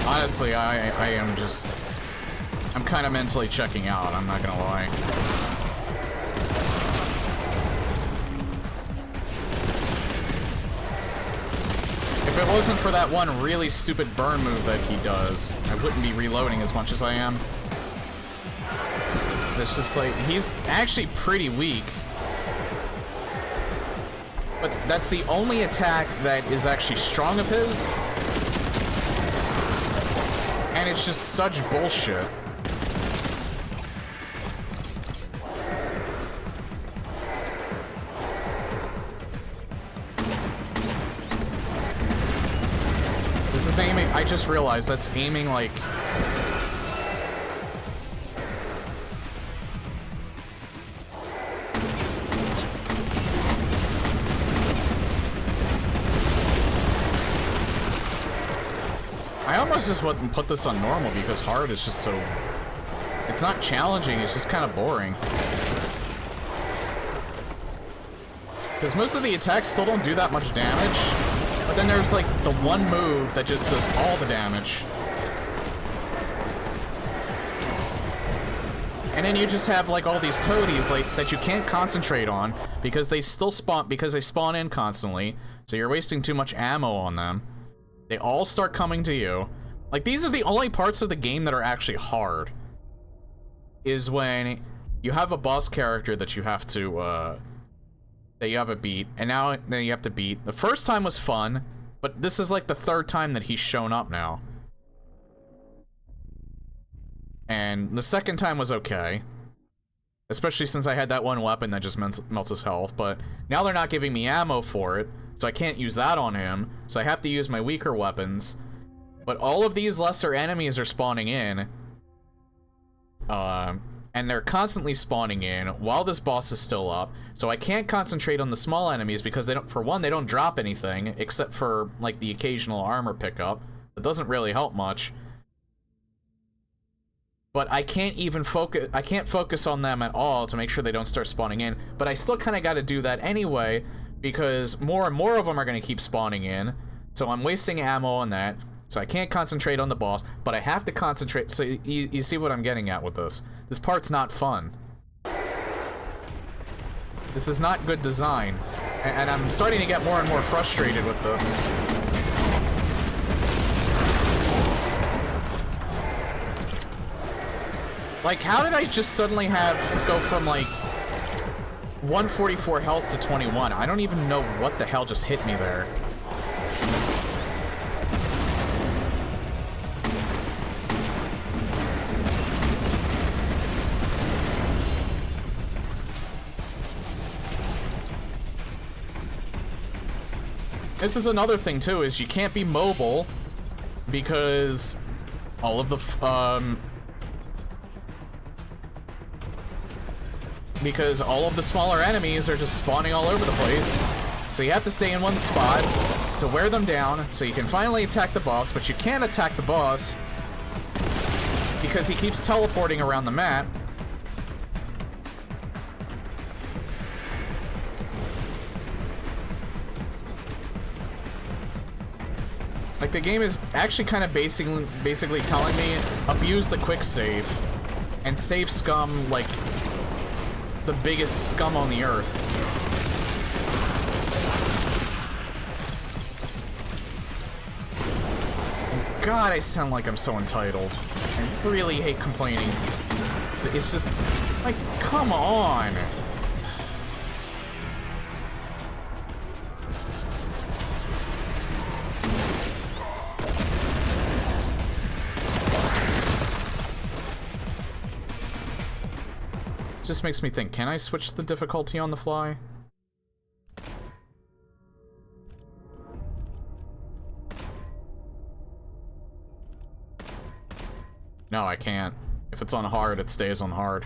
Honestly, I am just... I'm kind of mentally checking out, I'm not gonna lie. If it wasn't for that one really stupid burn move that he does, I wouldn't be reloading as much as I am. It's just like, he's actually pretty weak. But that's the only attack that is actually strong of his. And it's just such bullshit. This is aiming, I just realized that's aiming like... I almost just wouldn't put this on normal because hard is just so... It's not challenging, it's just kind of boring. Because most of the attacks still don't do that much damage, but then there's like the one move that just does all the damage. And then you just have like all these toadies like that you can't concentrate on because they still spawn, because they spawn in constantly, so you're wasting too much ammo on them. They all start coming to you. Like, these are the only parts of the game that are actually hard. Is when you have a boss character that you have to, that you have to beat, and now then you have to beat. The first time was fun, but this is like the third time that he's shown up now. And the second time was okay. Especially since I had that one weapon that just melts his health, but now they're not giving me ammo for it. So I can't use that on him, so I have to use my weaker weapons. But all of these lesser enemies are spawning in. And they're constantly spawning in while this boss is still up. So I can't concentrate on the small enemies because they don't, for one, they don't drop anything, except for, like, the occasional armor pickup. That doesn't really help much. But I can't even focus, I can't focus on them at all to make sure they don't start spawning in. But I still kind of got to do that anyway, because more and more of them are going to keep spawning in, so I'm wasting ammo on that, so I can't concentrate on the boss, but I have to concentrate, so you see what I'm getting at with this. This part's not fun. This is not good design, and I'm starting to get more and more frustrated with this. Like, how did I just suddenly go from, like, 144 health to 21. I don't even know what the hell just hit me there. This is another thing too, is you can't be mobile because all of the because all of the smaller enemies are just spawning all over the place. So you have to stay in one spot to wear them down so you can finally attack the boss, but you can't attack the boss because he keeps teleporting around the map. Like, the game is actually kind of basically telling me, abuse the quick save and save scum like the biggest scum on the earth. God, I sound like I'm so entitled. I really hate complaining. It's just, like, come on. Just makes me think, can I switch the difficulty on the fly? No, I can't. If it's on hard, it stays on hard.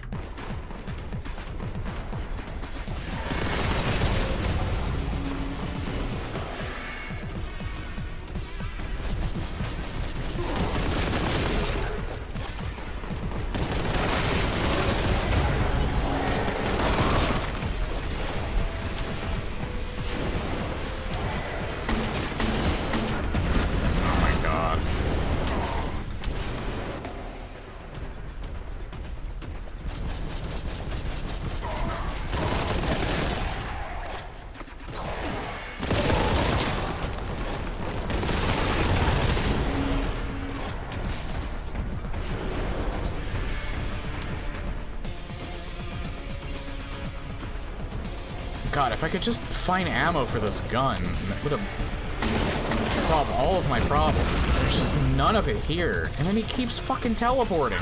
God, if I could just find ammo for this gun, that would have solved all of my problems. But there's just none of it here. And then he keeps fucking teleporting.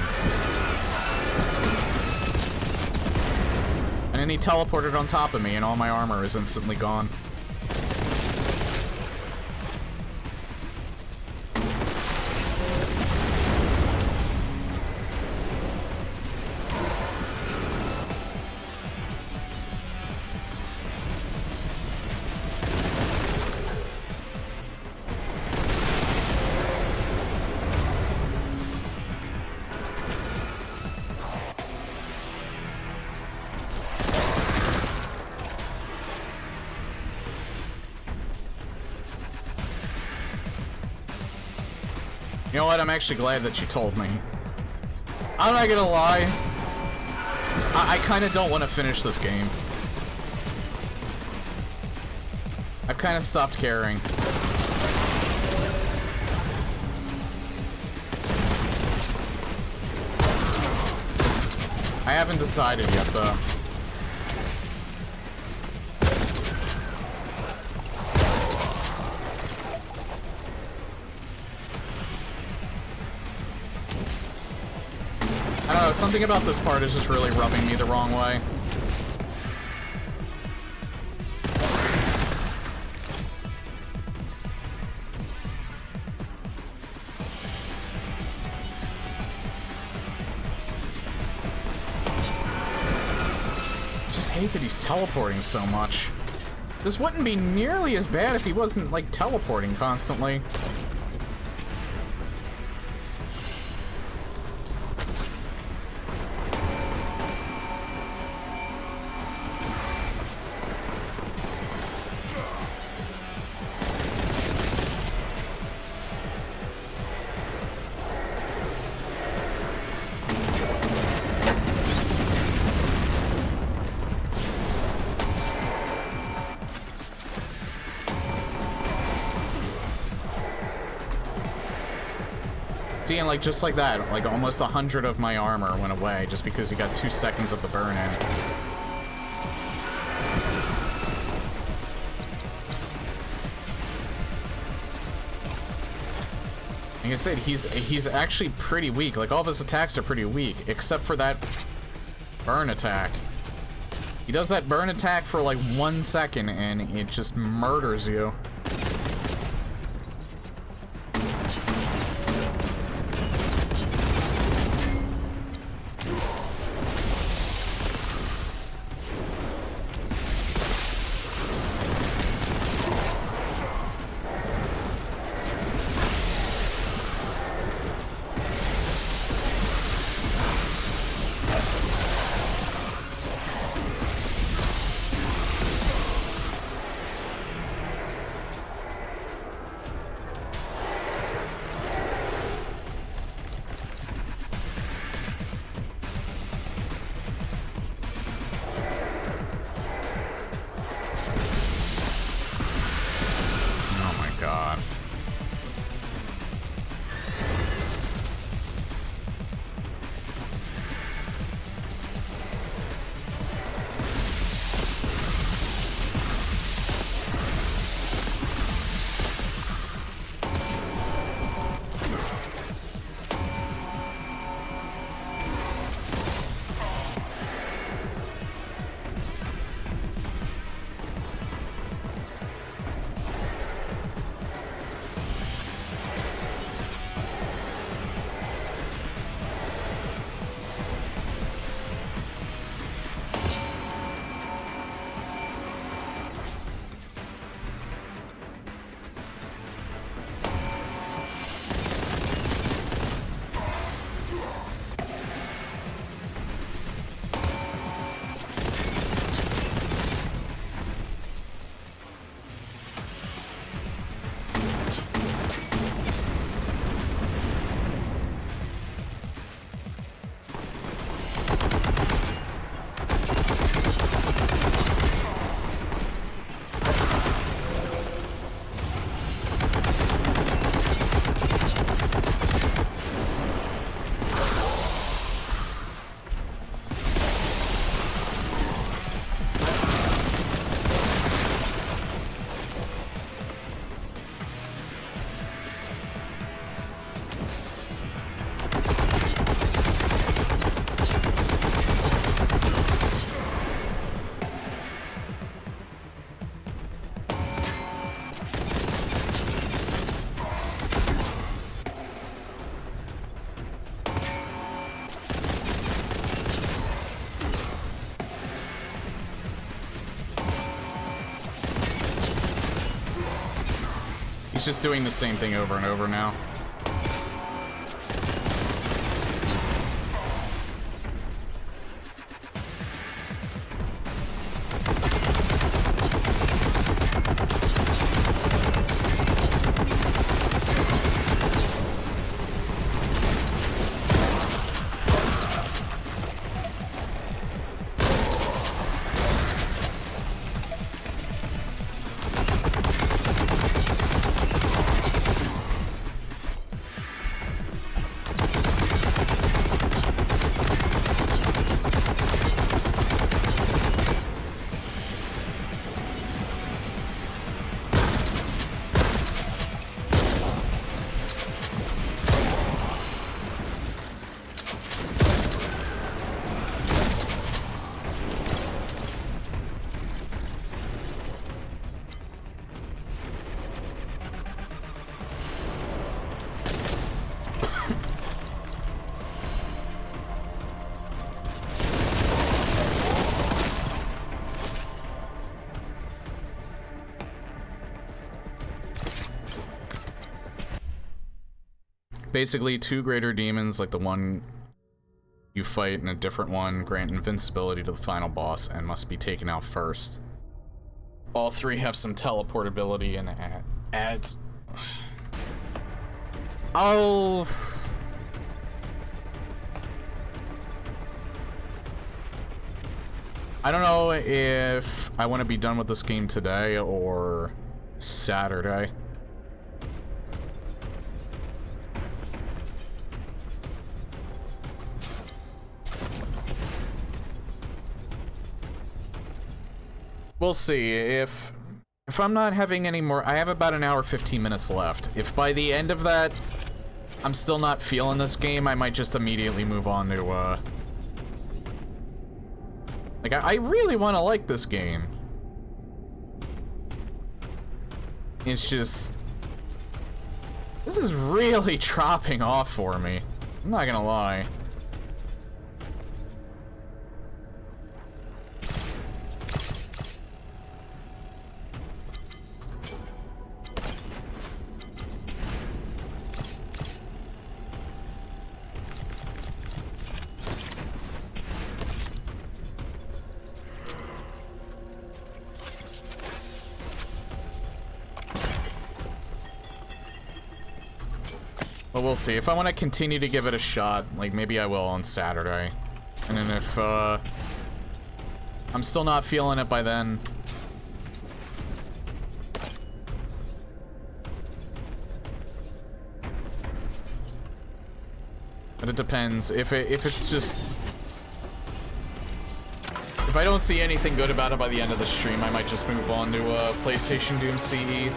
And then he teleported on top of me, and all my armor is instantly gone. You know what? I'm actually glad that you told me. I'm not gonna lie. I kind of don't want to finish this game. I've kind of stopped caring. I haven't decided yet, though. I don't know, something about this part is just really rubbing me the wrong way. I just hate that he's teleporting so much. This wouldn't be nearly as bad if he wasn't, like, teleporting constantly. See, and like just like that, like almost 100 of my armor went away just because he got 2 seconds of the burn in. Like I said, he's actually pretty weak. Like all of his attacks are pretty weak, except for that burn attack. He does that burn attack for like 1 second and it just murders you. He's just doing the same thing over and over now. Basically, 2 greater demons, like the one you fight and a different one, grant invincibility to the final boss and must be taken out first. All 3 have some teleportability and adds... Oh... I don't know if I want to be done with this game today or Saturday. We'll see. If I'm not having any more... I have about an hour, 15 minutes left. If by the end of that, I'm still not feeling this game, I might just immediately move on to, Like, I really want to like this game. It's just... This is really dropping off for me. I'm not gonna lie. But we'll see. If I want to continue to give it a shot, like, maybe I will on Saturday. And then if, I'm still not feeling it by then... But it depends. If it's just... If I don't see anything good about it by the end of the stream, I might just move on to, PlayStation Doom CE.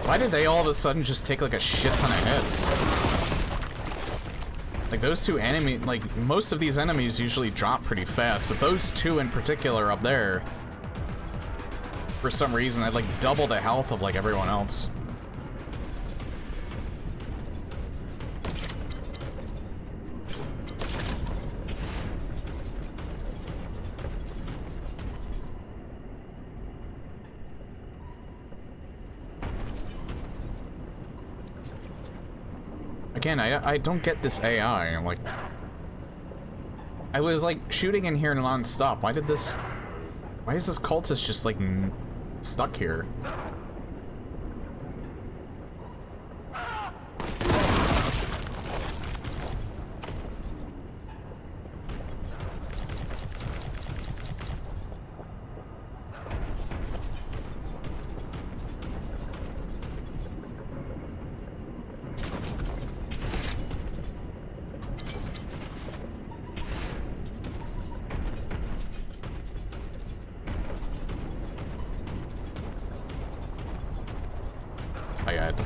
Why did they all of a sudden just take like a shit ton of hits? Like those 2 enemies, like most of these enemies usually drop pretty fast, but those 2 in particular up there, for some reason, had like double the health of like everyone else. Again, I don't get this AI. Like, I was like shooting in here non-stop. Why is this cultist just like stuck here?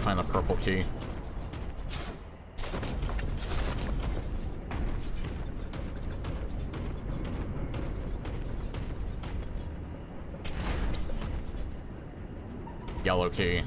find the purple key. Yellow key.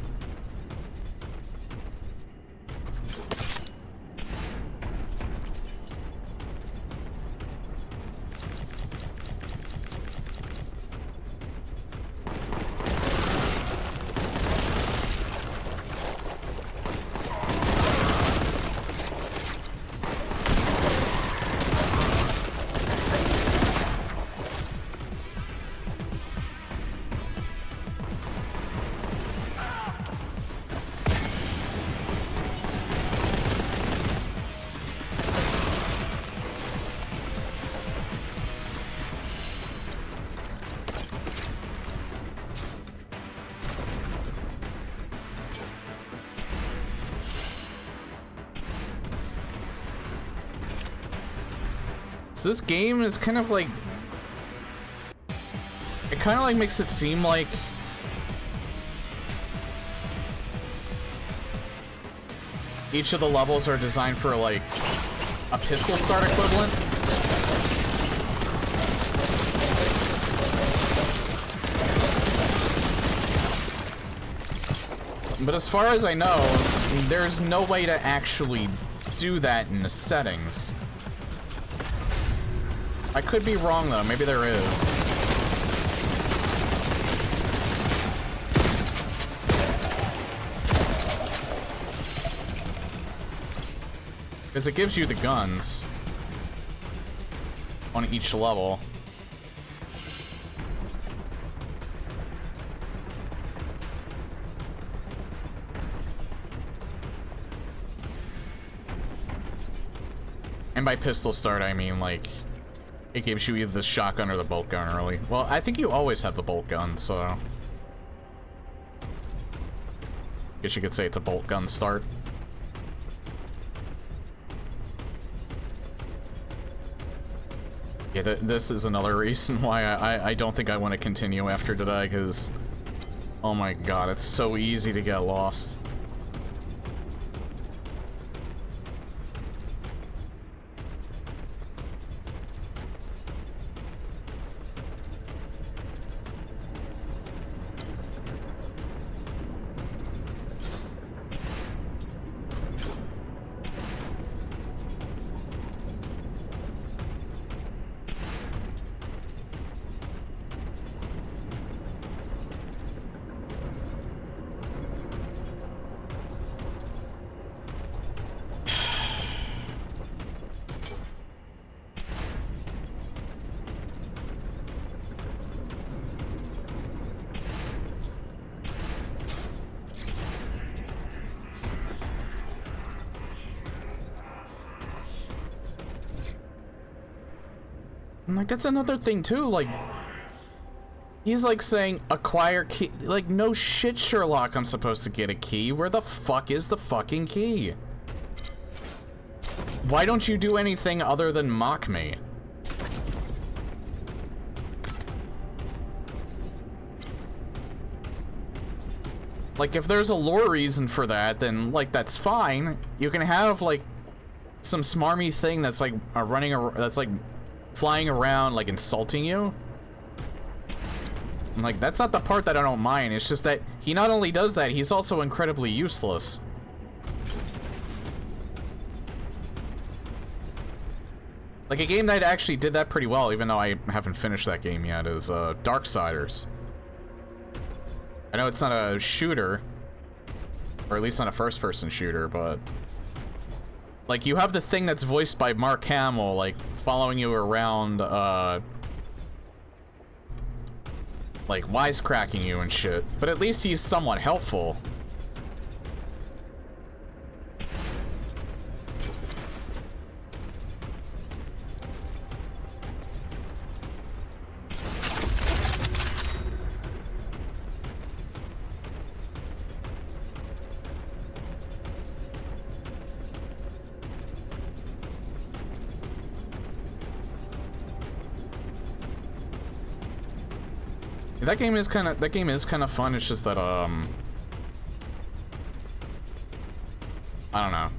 This game is kind of like, it kind of like makes it seem like each of the levels are designed for like a pistol start equivalent. But as far as I know, there's no way to actually do that in the settings. I could be wrong though, maybe there is. Because it gives you the guns on each level. And by pistol start, I mean like, it gives you either the shotgun or the bolt gun early. Well, I think you always have the bolt gun, so guess you could say it's a bolt gun start. Yeah, this is another reason why I don't think I want to continue after today, because, oh my god, it's so easy to get lost. Like, that's another thing too, like, he's like saying acquire key, like, no shit, Sherlock, I'm supposed to get a key. Where the fuck is the fucking key? Why don't you do anything other than mock me? Like, if there's a lore reason for that, then, like, that's fine. You can have, like, some smarmy thing that's, like, that's, like, flying around, like, insulting you. I'm like, that's not the part that I don't mind. It's just that he not only does that, he's also incredibly useless. Like, a game that actually did that pretty well, even though I haven't finished that game yet, is Darksiders. I know it's not a shooter, or at least not a first-person shooter, but like, you have the thing that's voiced by Mark Hamill, like, following you around, like, wisecracking you and shit. But at least he's somewhat helpful. That game is kind of fun. It's just that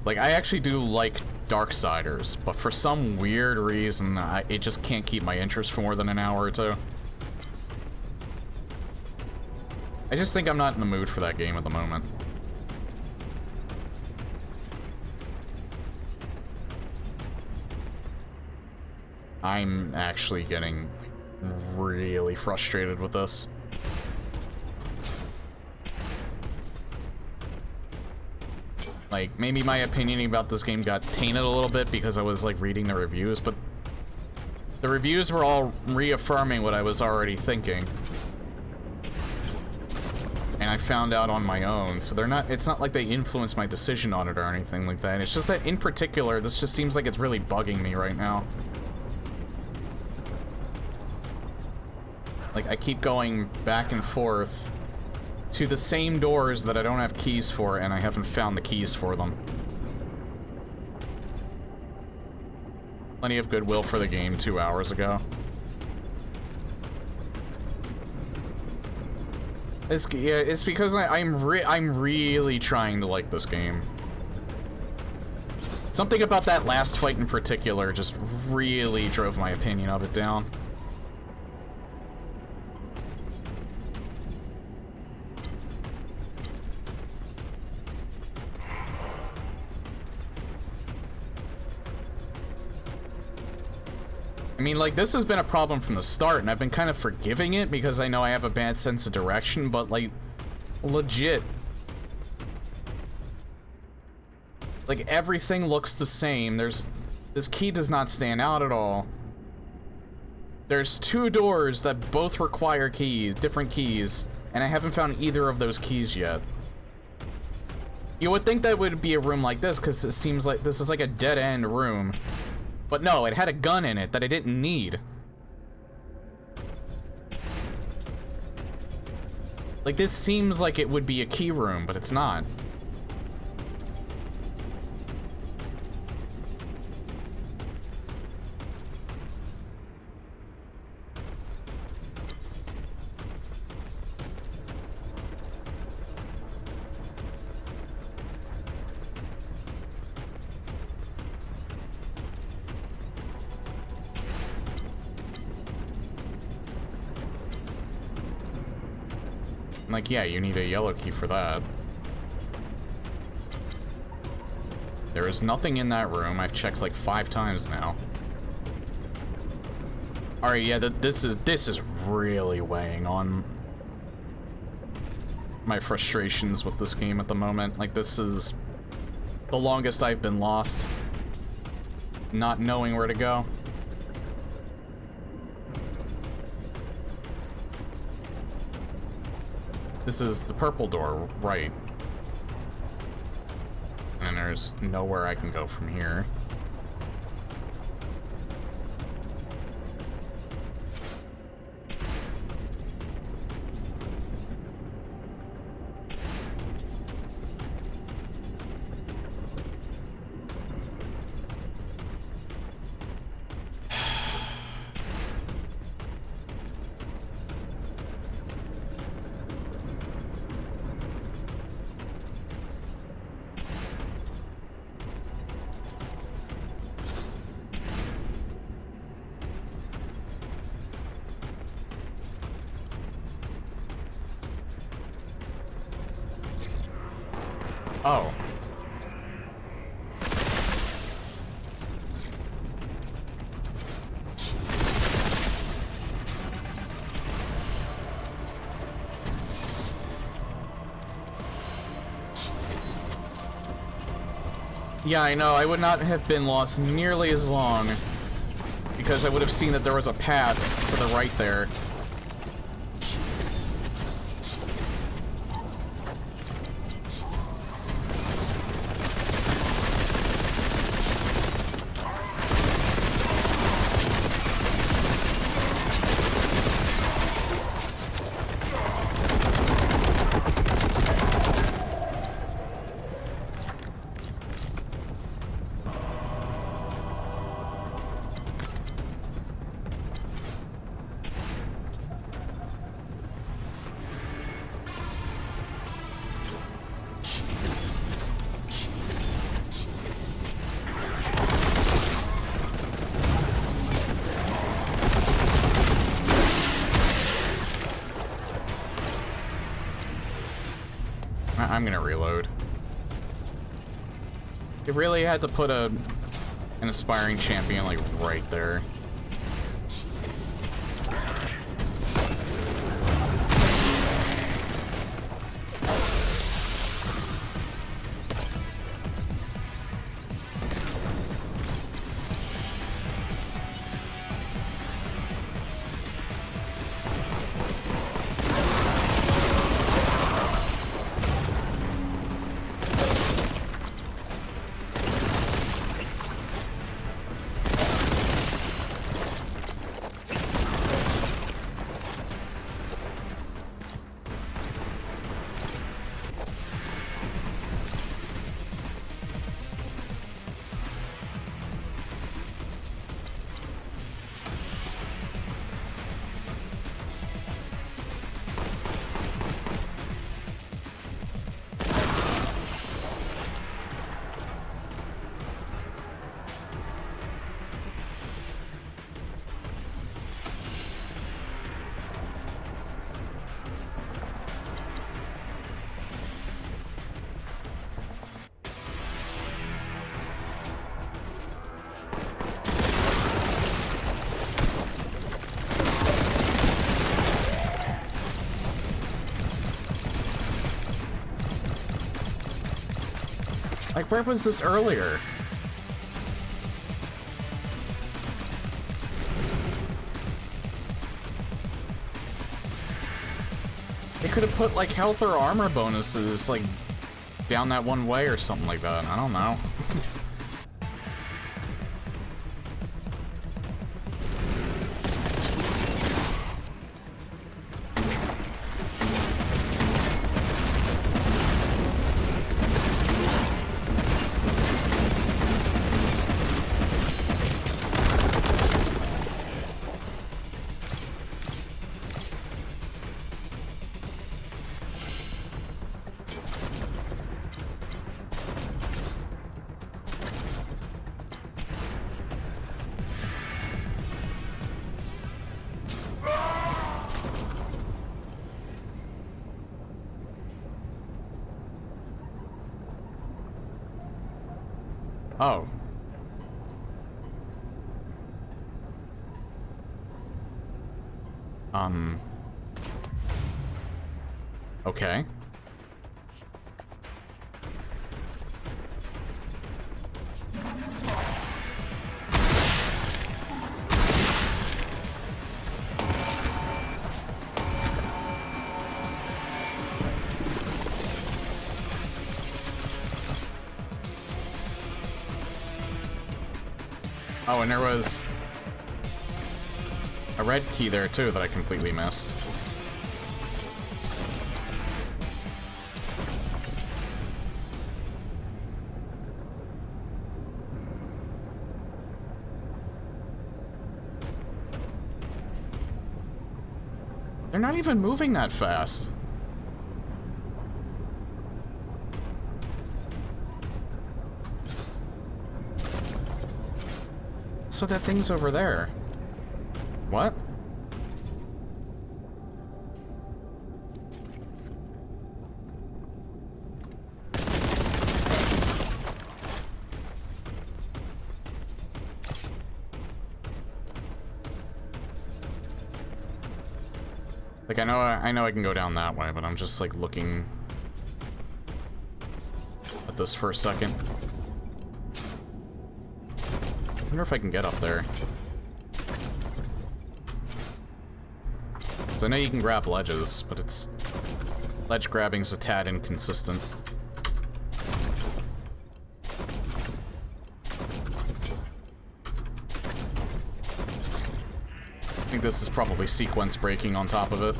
Like, I actually do like Darksiders, but for some weird reason, it just can't keep my interest for more than an hour or two. I just think I'm not in the mood for that game at the moment. I'm actually getting really frustrated with this. Like, maybe my opinion about this game got tainted a little bit because I was, like, reading the reviews, but the reviews were all reaffirming what I was already thinking. And I found out on my own, so they're not, it's not like they influenced my decision on it or anything like that. It's just that, in particular, this just seems like it's really bugging me right now. Like, I keep going back and forth to the same doors that I don't have keys for, and I haven't found the keys for them. Plenty of goodwill for the game 2 hours ago. It's because I'm really trying to like this game. Something about that last fight in particular just really drove my opinion of it down. I mean, like, this has been a problem from the start, and I've been kind of forgiving it because I know I have a bad sense of direction, but, like, legit. Like, everything looks the same. This key does not stand out at all. There's 2 doors that both require keys, different keys, and I haven't found either of those keys yet. You would think that would be a room like this, because it seems like this is like a dead-end room. But no, it had a gun in it that I didn't need. Like, this seems like it would be a key room, but it's not. Like, yeah, you need a yellow key for that. There is nothing in that room. I've checked like 5 times now. Alright, yeah, this is really weighing on my frustrations with this game at the moment. Like, this is the longest I've been lost, not knowing where to go. This is the purple door, right? And there's nowhere I can go from here. Oh. Yeah, I know. I would not have been lost nearly as long because I would have seen that there was a path to the right there. I'm gonna reload. It really had to put an aspiring champion, like, right there. Like, where was this earlier? They could have put, like, health or armor bonuses, like, down that one way or something like that. I don't know. Oh. Okay. Oh, and there was a red key there too that I completely missed. They're not even moving that fast. So that thing's over there. What? Like, I know I can go down that way, but I'm just like looking at this for a second. I wonder if I can get up there. So I know you can grab ledges, but it's... ledge grabbing's a tad inconsistent. I think this is probably sequence breaking on top of it.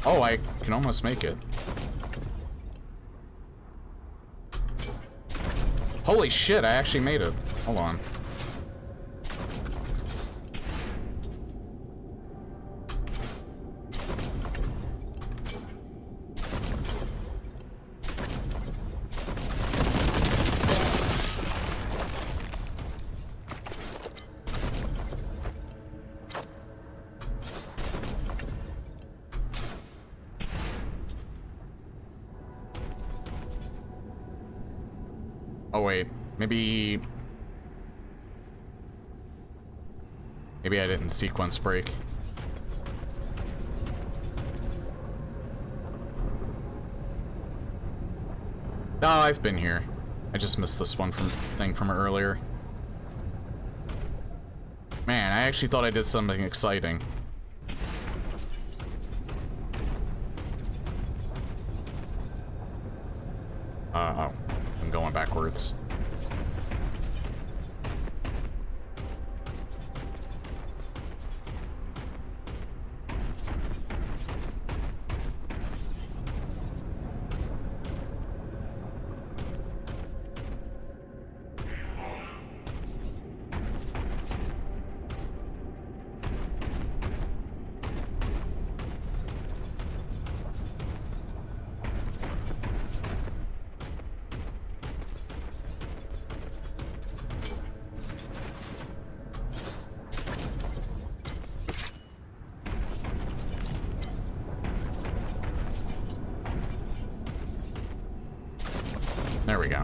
Oh, I can almost make it. Holy shit, I actually made it. Hold on. Oh wait, maybe I didn't sequence break. Oh, I've been here. I just missed this one thing from earlier. Man, I actually thought I did something exciting. Oh, I'm going backwards. There we go.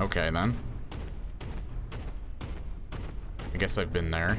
Okay, then. I guess I've been there.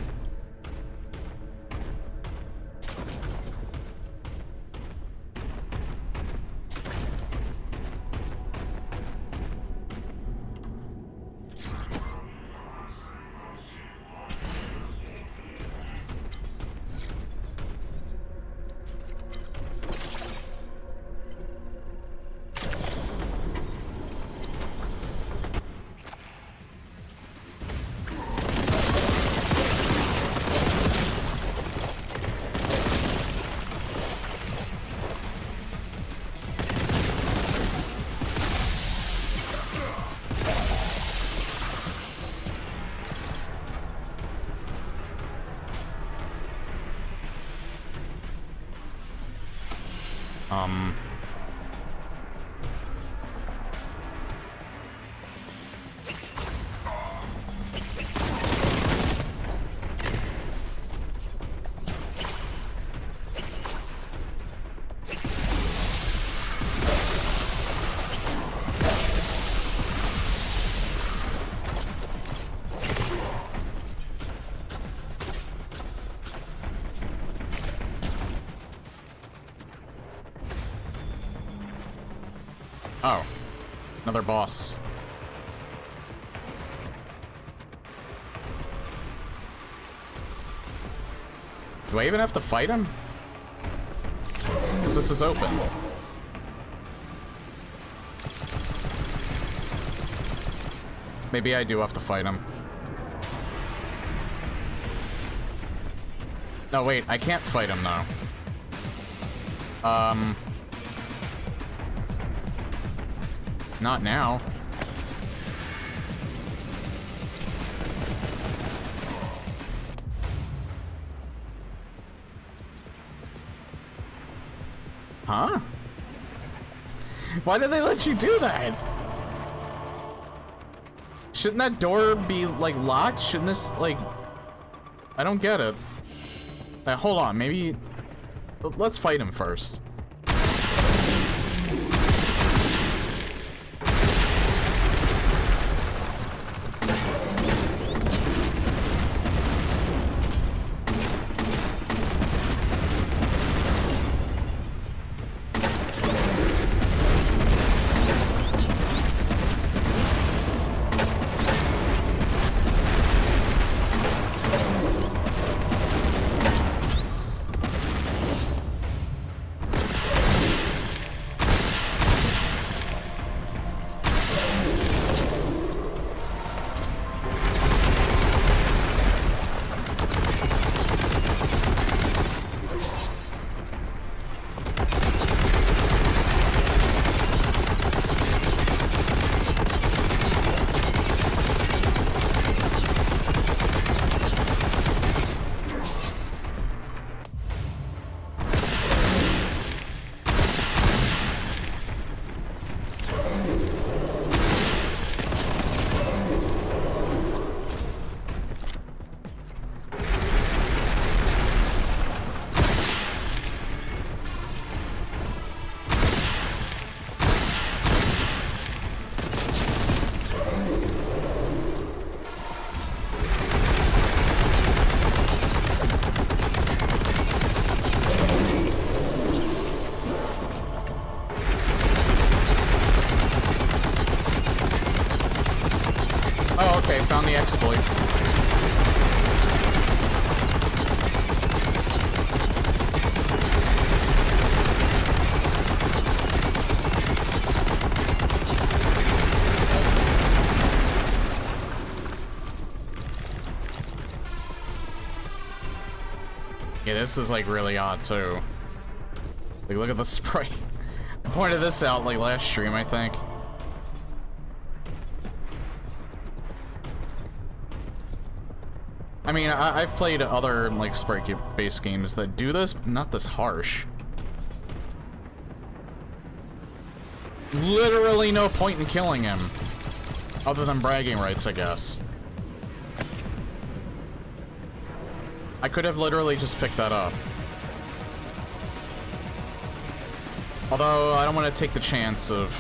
Oh, another boss. Do I even have to fight him? Because this is open. Maybe I do have to fight him. No, wait, I can't fight him now. Not now. Huh? Why did they let you do that? Shouldn't that door be, like, locked? Shouldn't this, like... I don't get it. Hold on, maybe... Let's fight him first. exploit. Yeah, this is like really odd too. Like, look at the spray. I pointed this out like last stream, I think. I mean, I've played other like sprite-based games that do this, but not this harsh. Literally no point in killing him, other than bragging rights, I guess. I could have literally just picked that up. Although, I don't want to take the chance of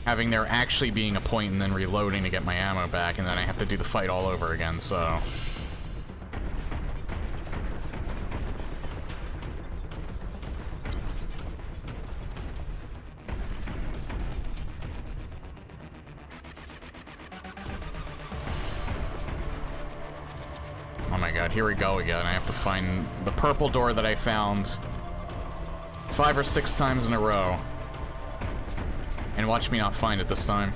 having there actually being a point and then reloading to get my ammo back, and then I have to do the fight all over again, so... Oh my god, here we go again. I have to find the purple door that I found 5 or 6 times in a row. And watch me not find it this time.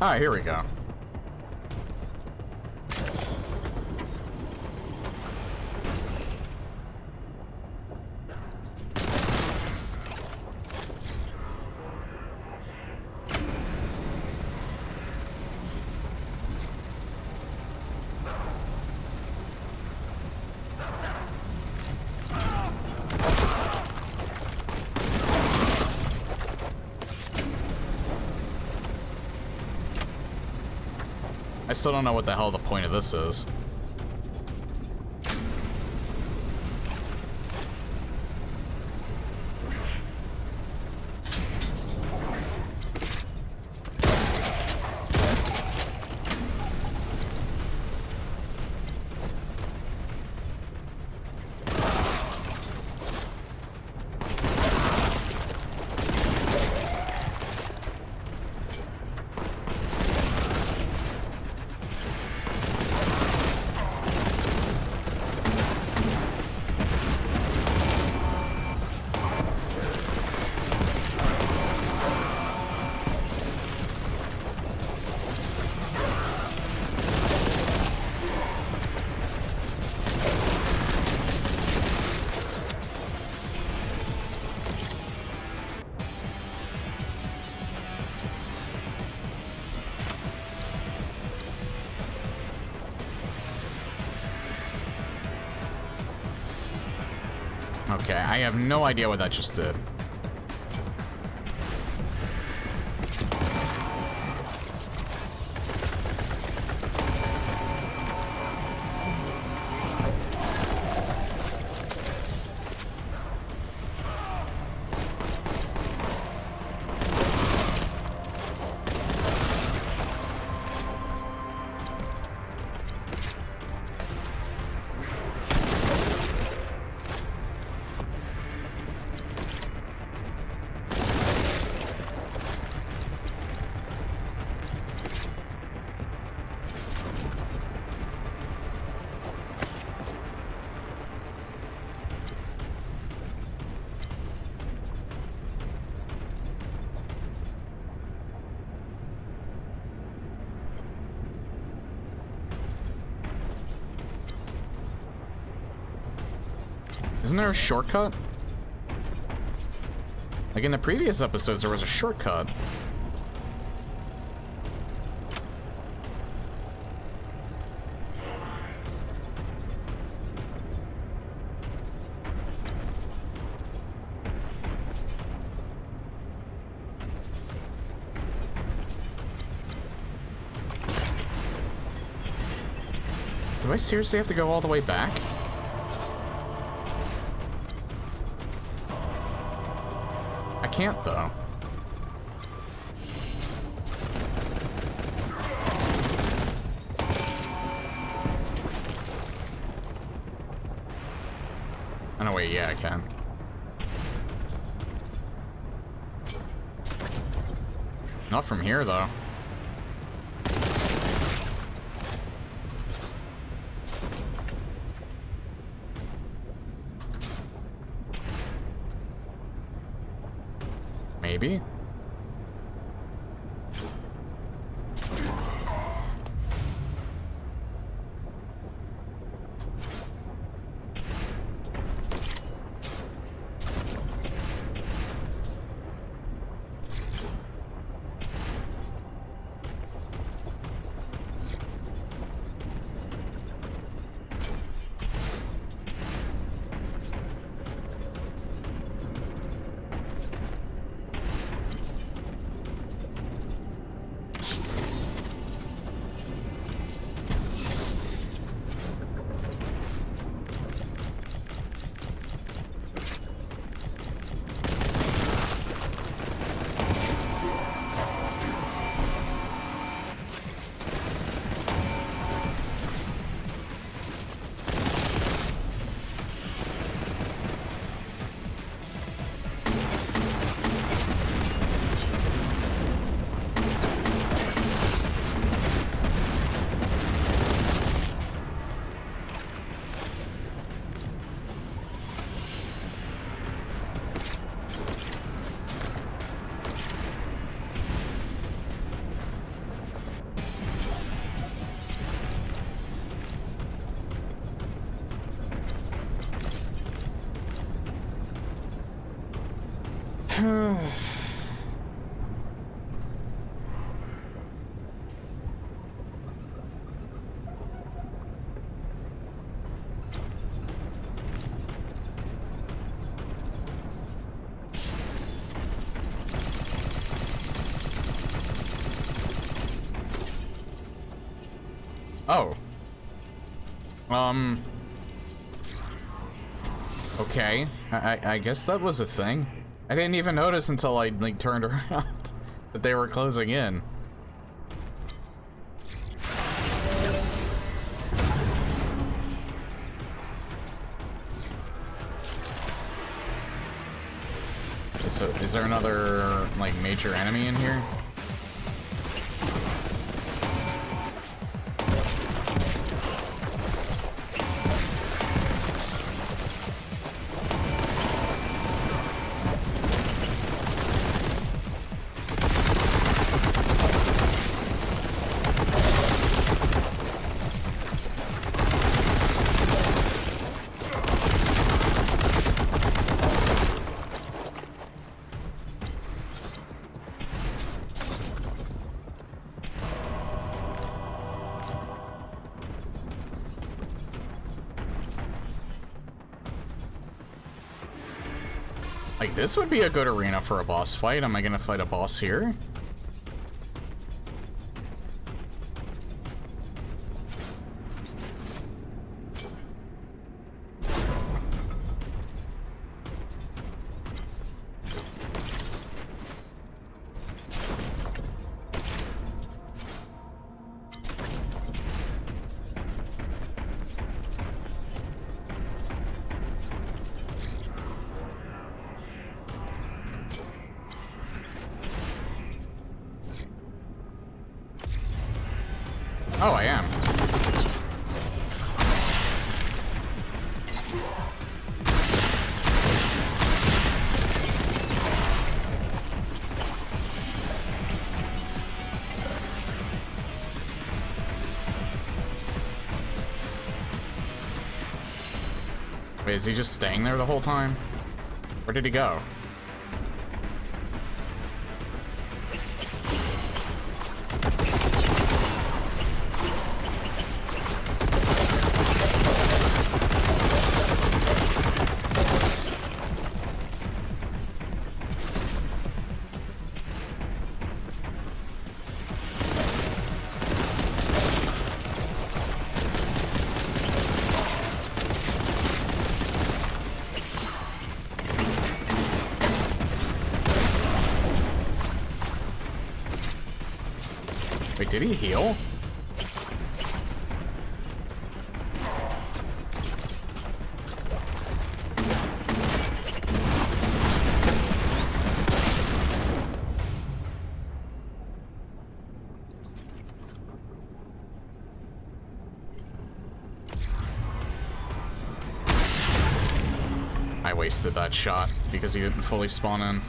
Ah, here we go. I still don't know what the hell the point of this is. Okay, I have no idea what that just did. Isn't there a shortcut? Like in the previous episodes, there was a shortcut. Do I seriously have to go all the way back? I can't, though. Oh, no, wait, yeah, I can. Not from here, though. Maybe? Oh. Okay. I guess that was a thing. I didn't even notice until I, like, turned around that they were closing in. So, is there another, like, major enemy in here? Like, this would be a good arena for a boss fight. Am I gonna fight a boss here? Oh, I am. Wait, is he just staying there the whole time? Where did he go? Wait, did he heal? I wasted that shot because he didn't fully spawn in.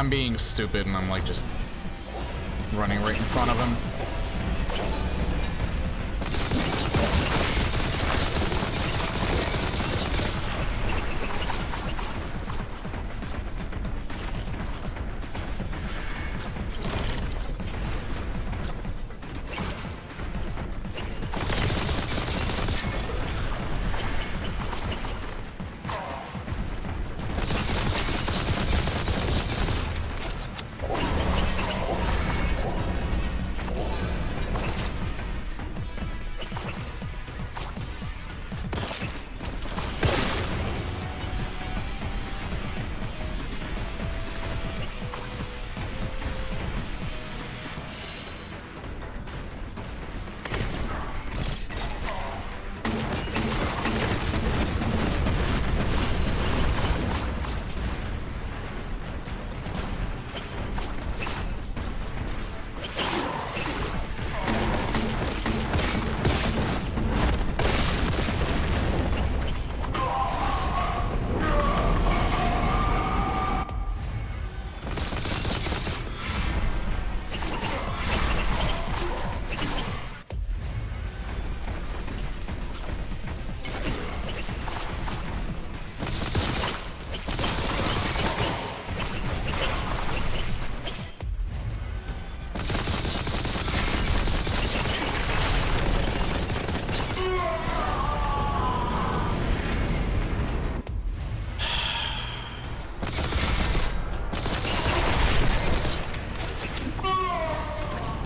I'm being stupid and I'm like just running right in front of him.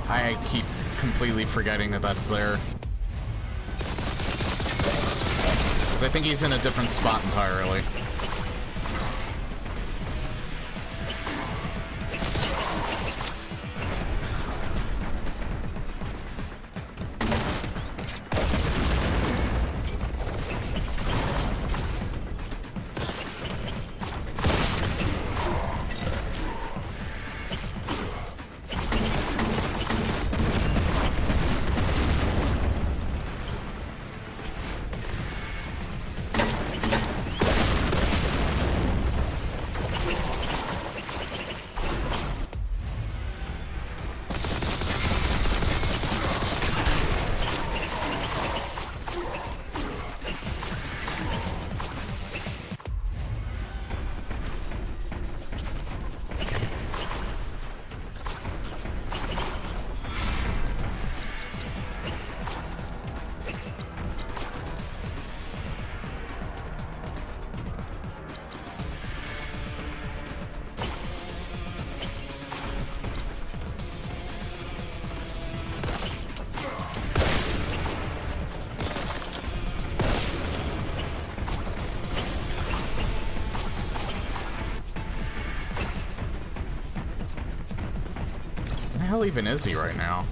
I keep completely forgetting that that's there. Because I think he's in a different spot entirely. hell even is he right now?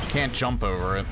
Can't jump over it.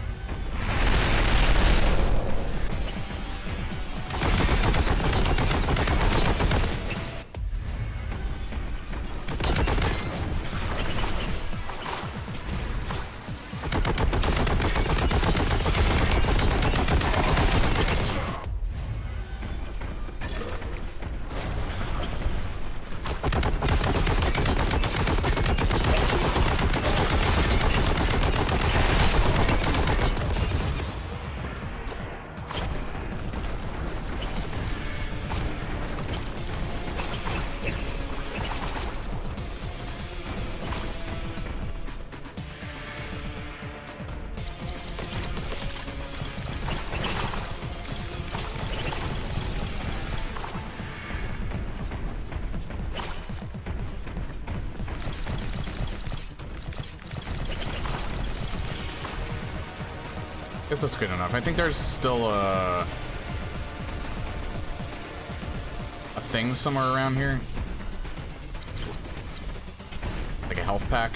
Guess that's good enough. I think there's still a thing somewhere around here. Like a health pack.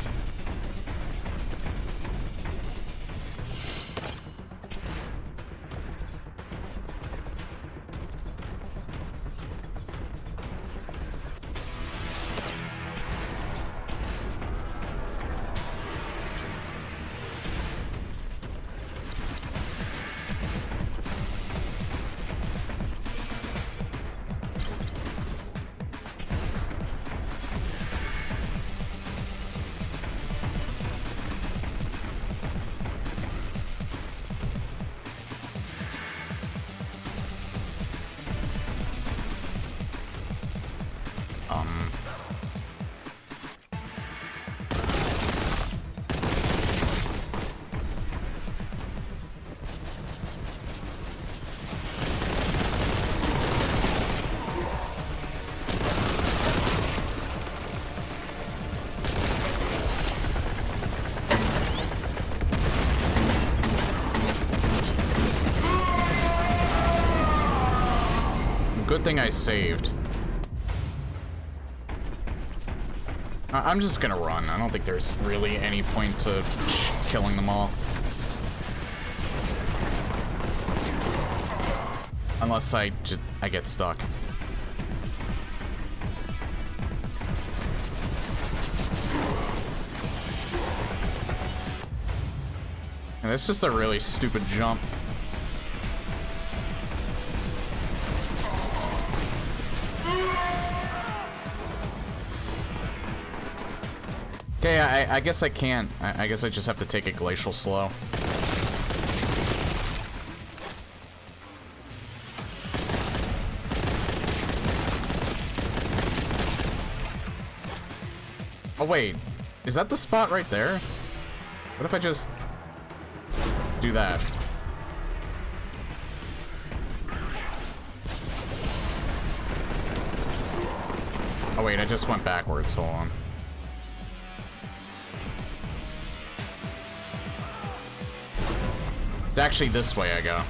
Good thing I saved. I'm just gonna run. I don't think there's really any point to killing them all. Unless I get stuck. And that's just a really stupid jump. Okay, I guess I can't. I guess I just have to take it glacial slow. Oh wait, is that the spot right there? What if I just do that? Oh wait, I just went backwards, hold on. It's actually this way I go.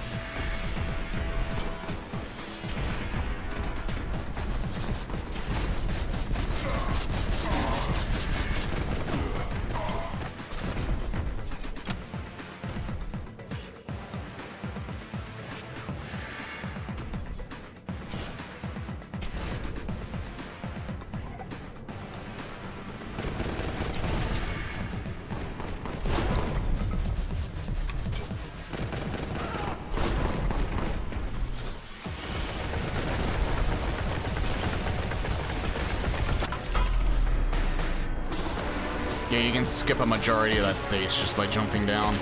Yeah, you can skip a majority of that stage just by jumping down.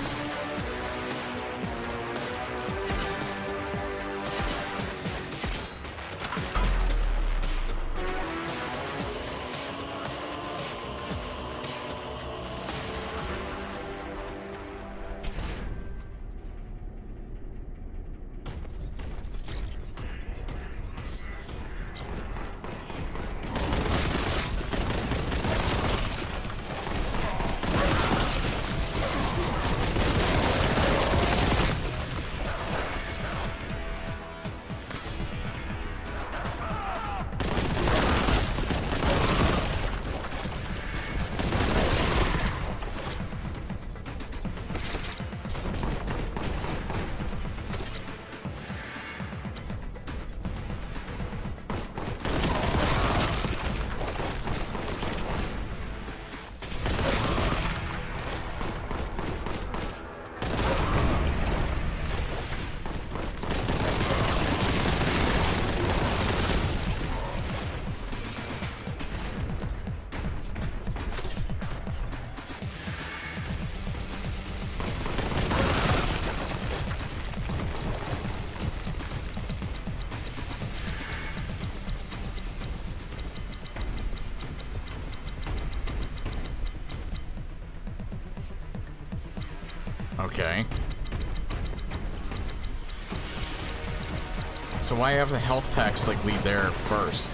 Okay. So why have the health packs, like, lead there first?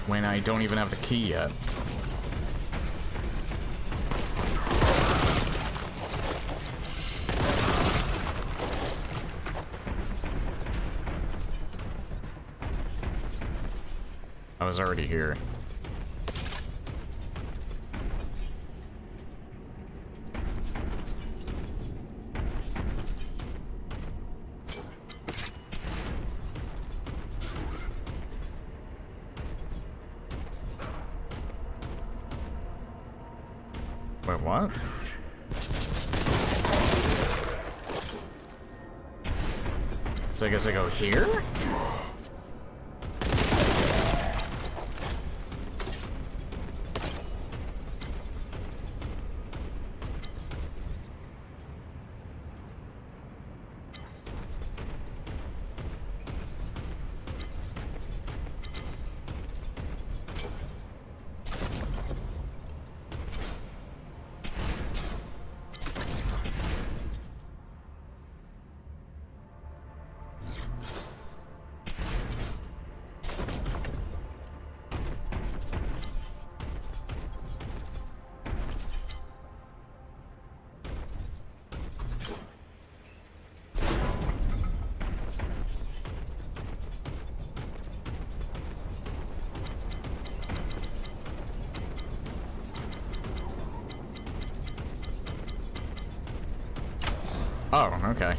When I don't even have the key yet. I was already here. Wait, what? So I guess I go here? Oh, okay.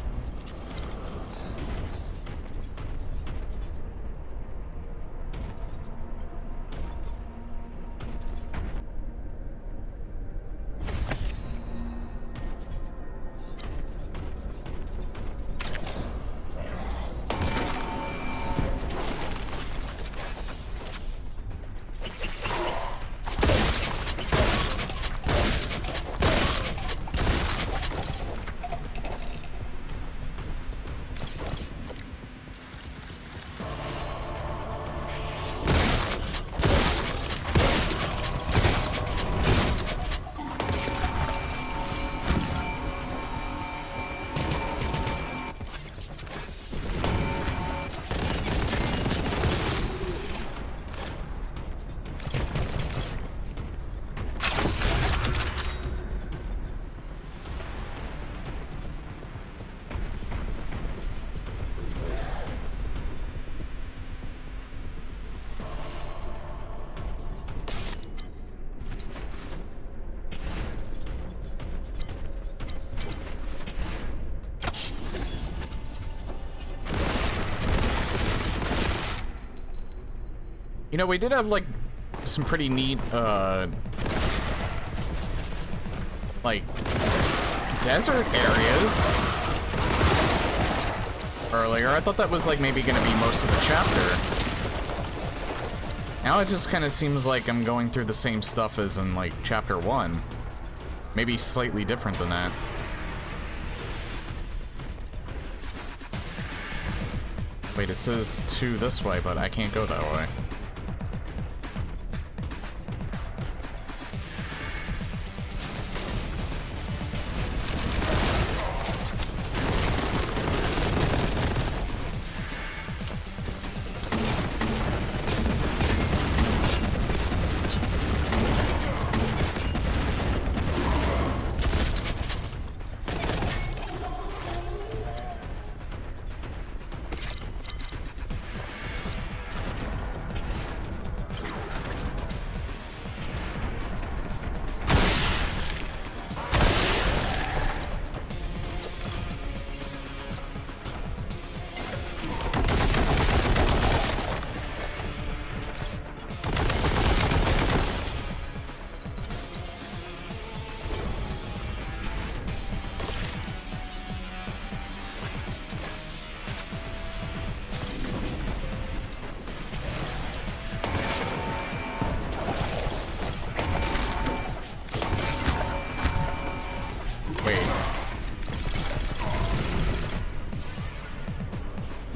You know, we did have, like, some pretty neat, like, desert areas earlier. I thought that was, like, maybe gonna be most of the chapter. Now it just kind of seems like I'm going through the same stuff as in, like, chapter 1. Maybe slightly different than that. Wait, it says 2 this way, but I can't go that way.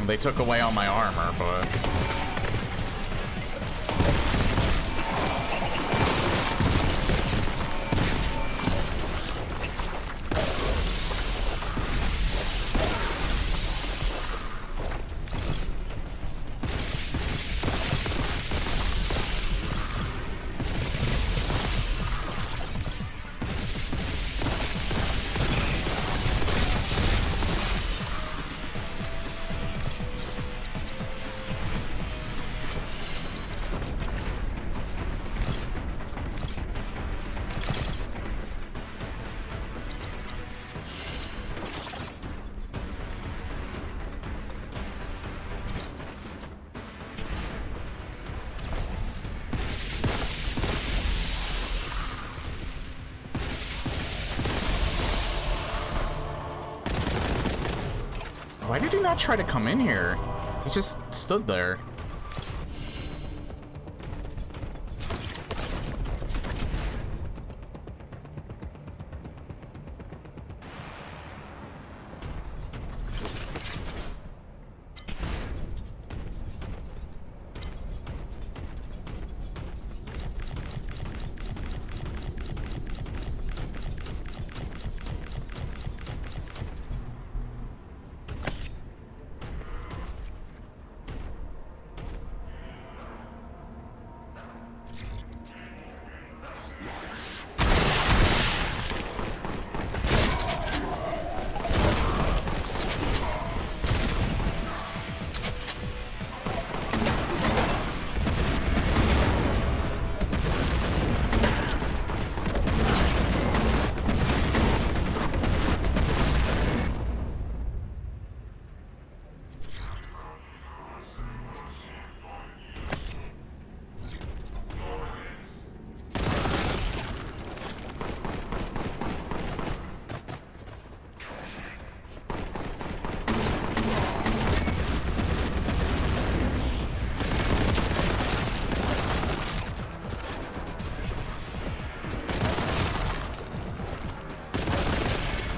They took away all my armor, but... Why did he not try to come in here? He just stood there.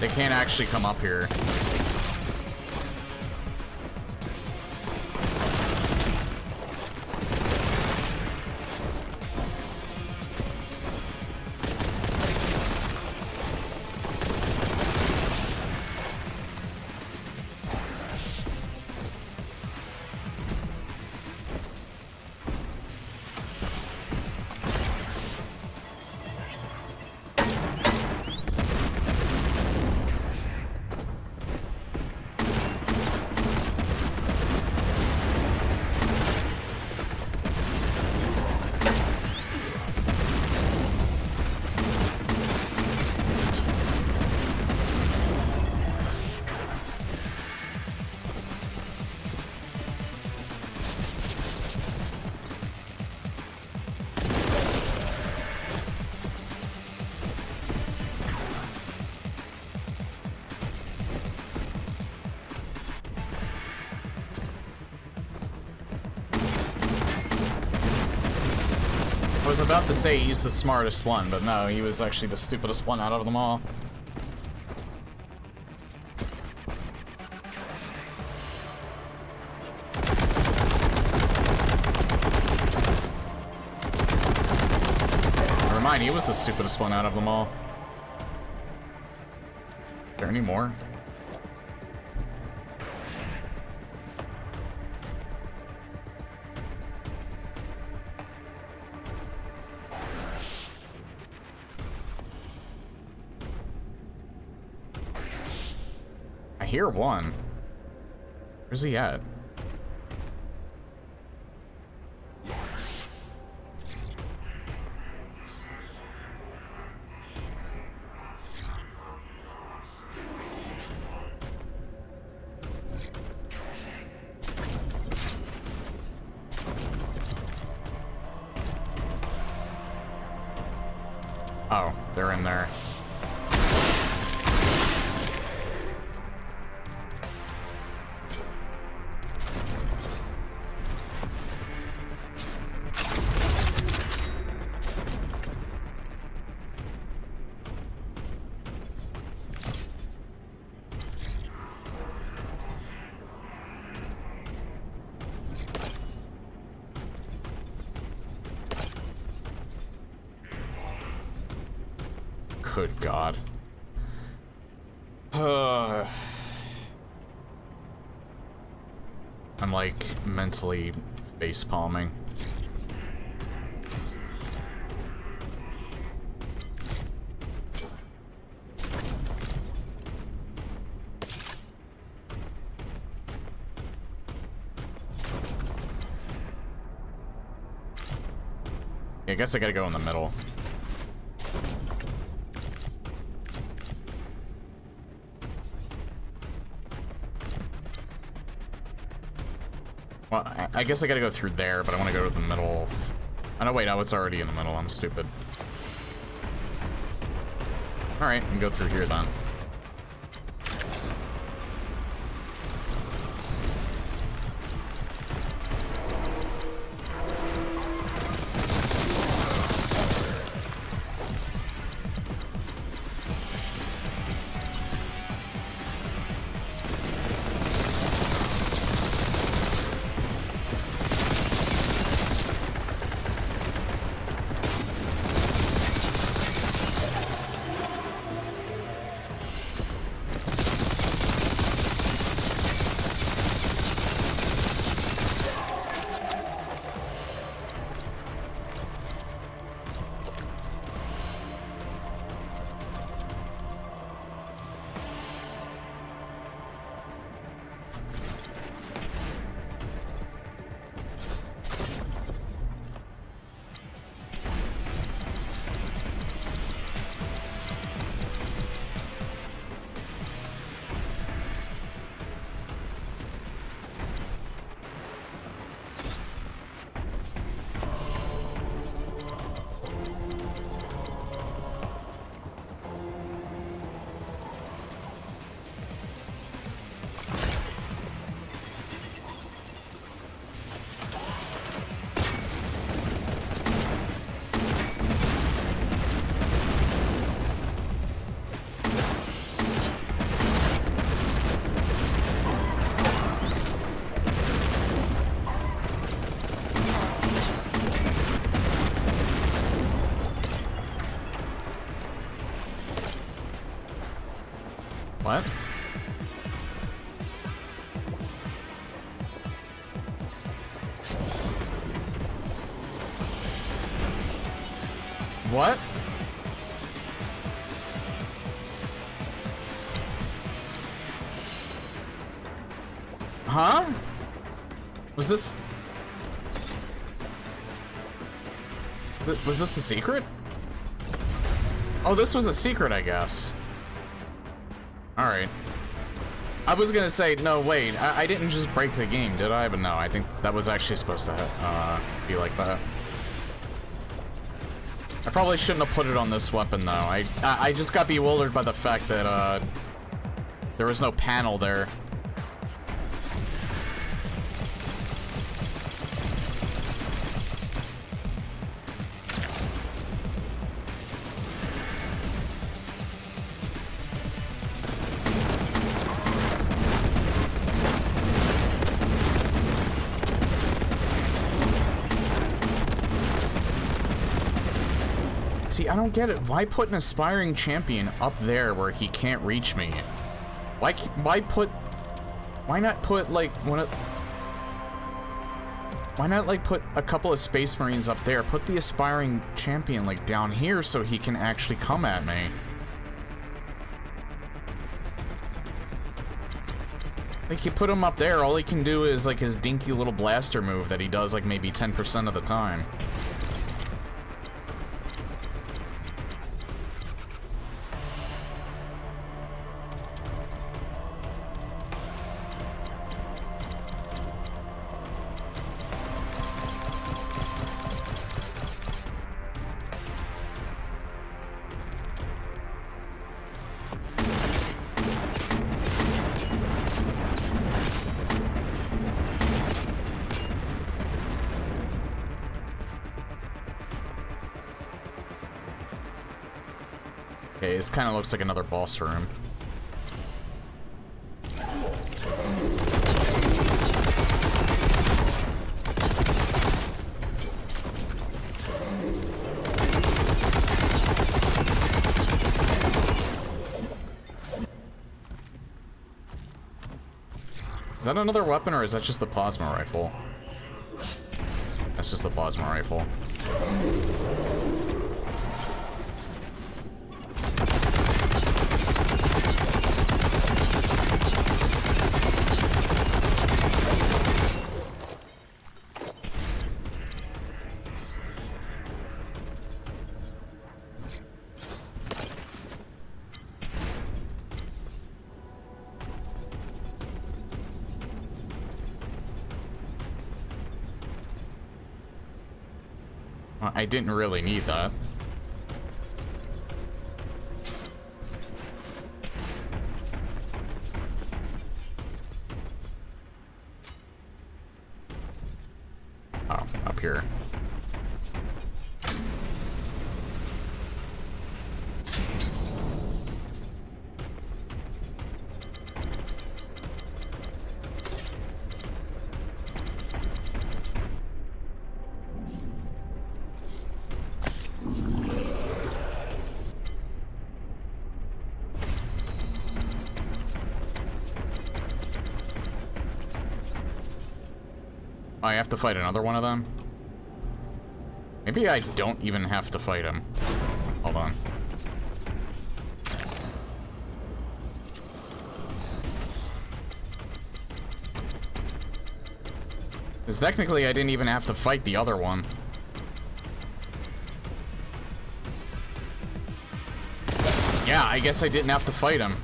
They can't actually come up here. was about to say he's the smartest one, but no, he was actually the stupidest one out of them all. Never mind, he was the stupidest one out of them all. Is there any more? I hear one. Where's he at? Oh, they're in there. Good God. I'm like mentally face palming. Yeah, I guess I gotta go in the middle. Well, I guess I gotta go through there, but I want to go to the middle. Oh, no, wait, no, it's already in the middle. I'm stupid. Alright, I can go through here then. What? What? Huh? Was this... Was this a secret? Oh, this was a secret, I guess. Alright. I was gonna say, no, wait, I didn't just break the game, did I? But no, I think that was actually supposed to be like that. I probably shouldn't have put it on this weapon, though. I just got bewildered by the fact that, there was no panel there. See, I don't get it. Why put an aspiring champion up there where he can't reach me? Why not put, like, why not, like, put a couple of Space Marines up there? Put the aspiring champion, like, down here so he can actually come at me. Like, you put him up there, all he can do is, like, his dinky little blaster move that he does, like, maybe 10% of the time. Okay, this kind of looks like another boss room. Is that another weapon, or is that just the plasma rifle? That's just the plasma rifle. I didn't really need that. Oh, up here. I have to fight another one of them? Maybe I don't even have to fight him. Hold on. Because technically I didn't even have to fight the other one. Yeah, I guess I didn't have to fight him.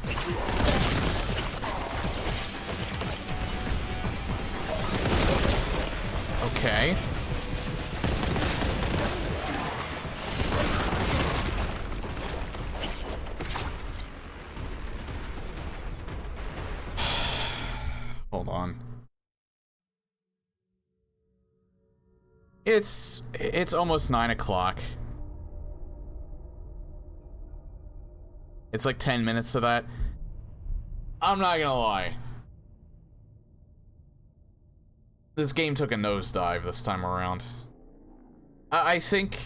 Okay. Hold on. It's almost 9 o'clock. It's like 10 minutes to that. I'm not gonna lie. This game took a nosedive this time around. I think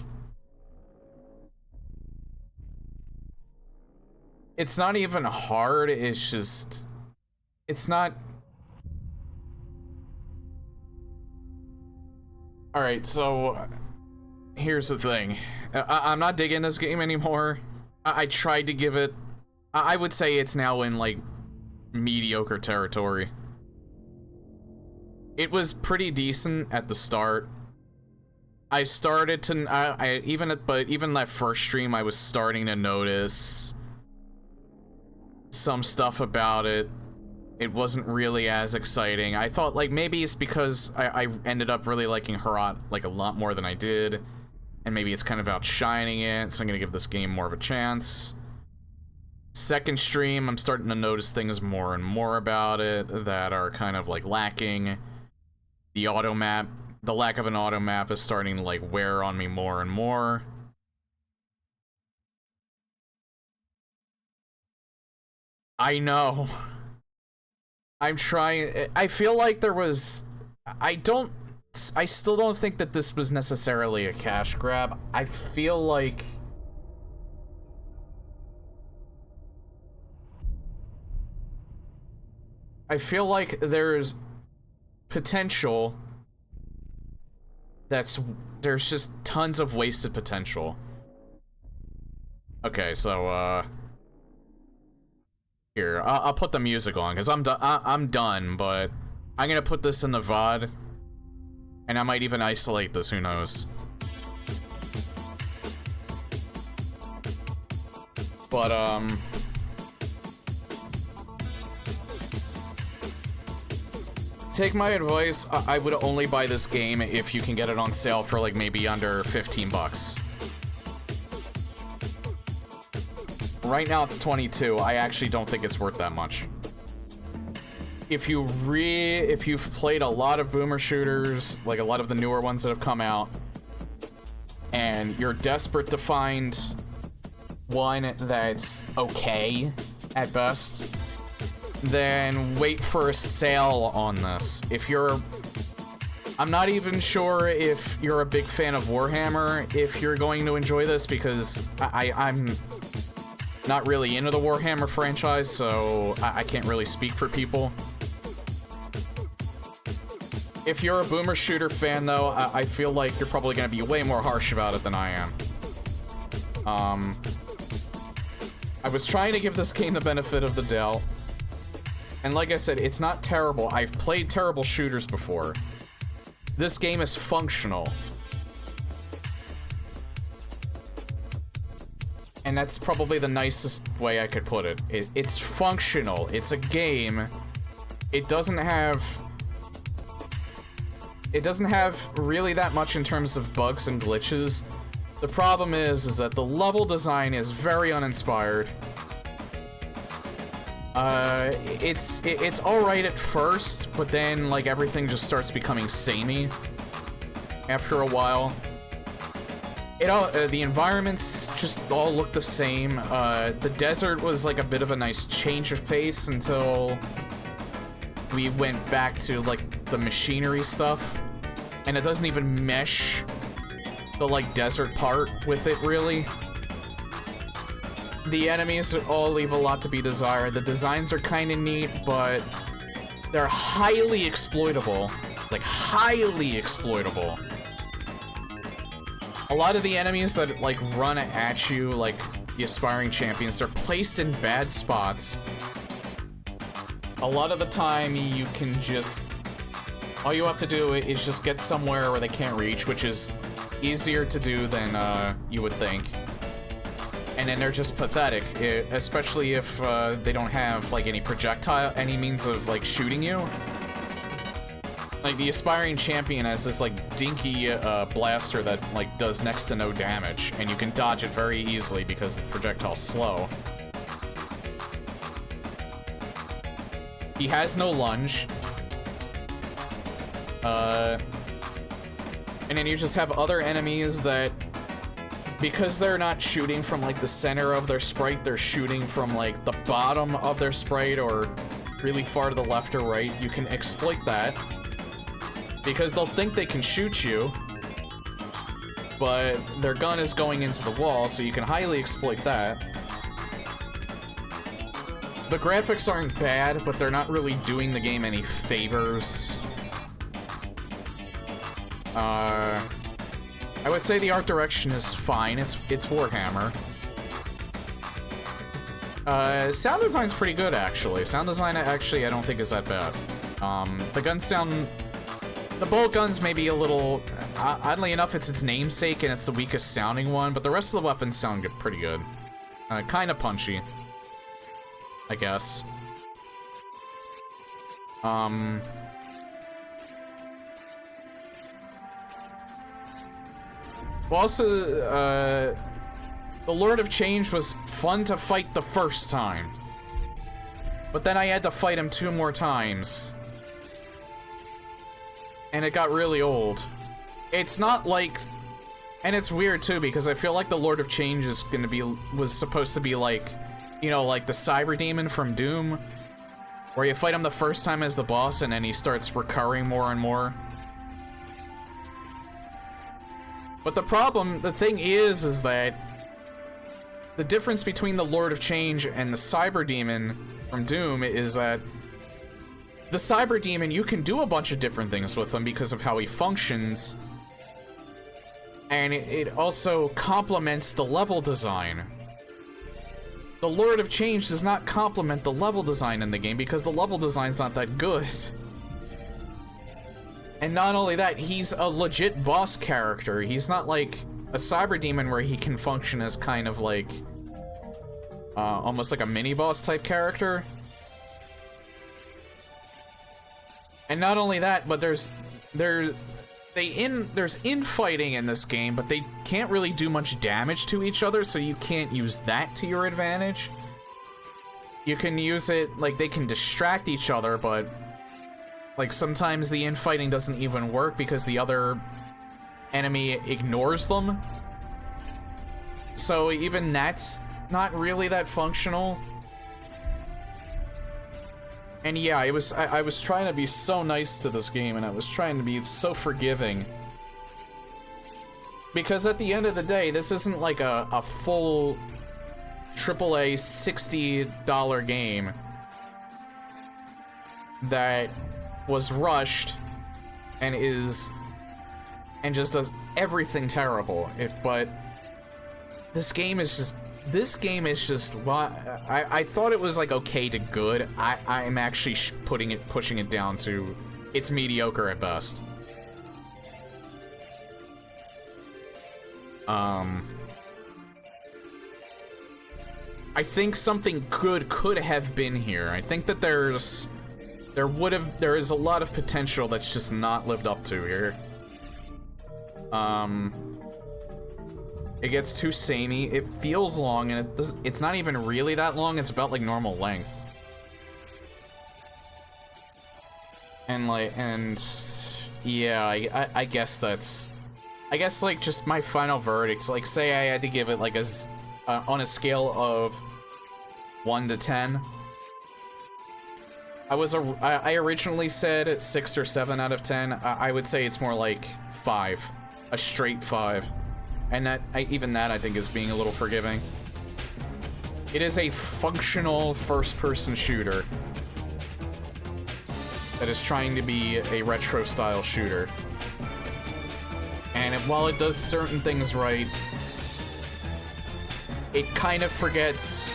it's not even hard, it's just, it's not. Alright, so here's the thing. I'm not digging this game anymore. I tried to give it, I would say it's now in, like, mediocre territory. It was pretty decent at the start. I started to, even that first stream, I was starting to notice some stuff about it. It wasn't really as exciting. I thought, like, maybe it's because I ended up really liking Herat, like, a lot more than I did. And maybe it's kind of outshining it, so I'm gonna give this game more of a chance. Second stream, I'm starting to notice things more and more about it that are kind of, like, lacking. The auto map, the lack of an auto map is starting to, like, wear on me more and more. I know. I'm trying, I feel like there was, I still don't think that this was necessarily a cash grab. I feel like I feel like there's potential there's just tons of wasted potential. Okay, so, here, I'll put the music on, because I'm done, but I'm gonna put this in the VOD, and I might even isolate this, who knows. But, take my advice, I would only buy this game if you can get it on sale for, like, maybe under 15 bucks. Right now it's 22. I actually don't think it's worth that much. If you've played a lot of boomer shooters, like a lot of the newer ones that have come out, and you're desperate to find one that's okay at best, then wait for a sale on this. I'm not even sure if you're a big fan of Warhammer, if you're going to enjoy this, because I'm not really into the Warhammer franchise, so I can't really speak for people. If you're a boomer shooter fan, though, I feel like you're probably going to be way more harsh about it than I am. I was trying to give this game the benefit of the doubt. And like I said, it's not terrible. I've played terrible shooters before. This game is functional. And that's probably the nicest way I could put it. It's functional. It's a game. It doesn't have really that much in terms of bugs and glitches. The problem is that the level design is very uninspired. It's alright at first, but then, like, everything just starts becoming samey after a while. The environments just all look the same. The desert was, like, a bit of a nice change of pace until we went back to, like, the machinery stuff. And it doesn't even mesh the, like, desert part with it, really. The enemies all leave a lot to be desired. The designs are kind of neat, but they're highly exploitable. Like, highly exploitable. A lot of the enemies that, like, run at you, like the aspiring champions, they're placed in bad spots. A lot of the time, you can just... all you have to do is just get somewhere where they can't reach, which is easier to do than you would think. And then they're just pathetic, especially if they don't have, like, any means of, like, shooting you. Like, the aspiring champion has this, like, dinky blaster that, like, does next to no damage, and you can dodge it very easily because the projectile's slow. He has no lunge. And then you just have other enemies that, because they're not shooting from, like, the center of their sprite, they're shooting from, like, the bottom of their sprite or really far to the left or right. You can exploit that, because they'll think they can shoot you, but their gun is going into the wall, so you can highly exploit that. The graphics aren't bad, but they're not really doing the game any favors. I would say the art direction is fine. It's Warhammer. Sound design's pretty good, actually. Sound design, actually, I don't think is that bad. The guns sound... the boltgun's maybe a little... oddly enough, it's its namesake, and it's the weakest sounding one, but the rest of the weapons sound good, pretty good. Kind of punchy, I guess. Well, also, the Lord of Change was fun to fight the first time. But then I had to fight him 2 more times. And it got really old. It's not like... and it's weird, too, because I feel like the Lord of Change is gonna be... was supposed to be like... you know, like the Cyber Demon from Doom. Where you fight him the first time as the boss, and then he starts recurring more and more. But the thing is that the difference between the Lord of Change and the Cyber Demon from Doom is that the Cyber Demon, you can do a bunch of different things with him because of how he functions. And it also complements the level design. The Lord of Change does not complement the level design in the game because the level design's not that good. And not only that, he's a legit boss character. He's not like a Cyber Demon where he can function as kind of like almost like a mini-boss type character. And not only that, but there's infighting in this game, but they can't really do much damage to each other, so you can't use that to your advantage. You can use it, like, they can distract each other, but, like, sometimes the infighting doesn't even work because the other enemy ignores them. So even that's not really that functional. And yeah, I was trying to be so nice to this game, and I was trying to be so forgiving. Because at the end of the day, this isn't like a full AAA $60 game that was rushed and just does everything terrible. But this game is just I thought it was like okay to good. I'm actually pushing it down to it's mediocre at best. I think something good could have been here. I think that there is a lot of potential that's just not lived up to here. It gets too samey. It feels long, and it's not even really that long. It's about like normal length. And yeah, I guess that's, I guess like just my final verdict. Like, say I had to give it like on a scale of 1 to 10. I originally said 6 or 7 out of 10. I would say it's more like 5, a straight 5. And even that I think is being a little forgiving. It is a functional first-person shooter that is trying to be a retro-style shooter. And while it does certain things right, it kind of forgets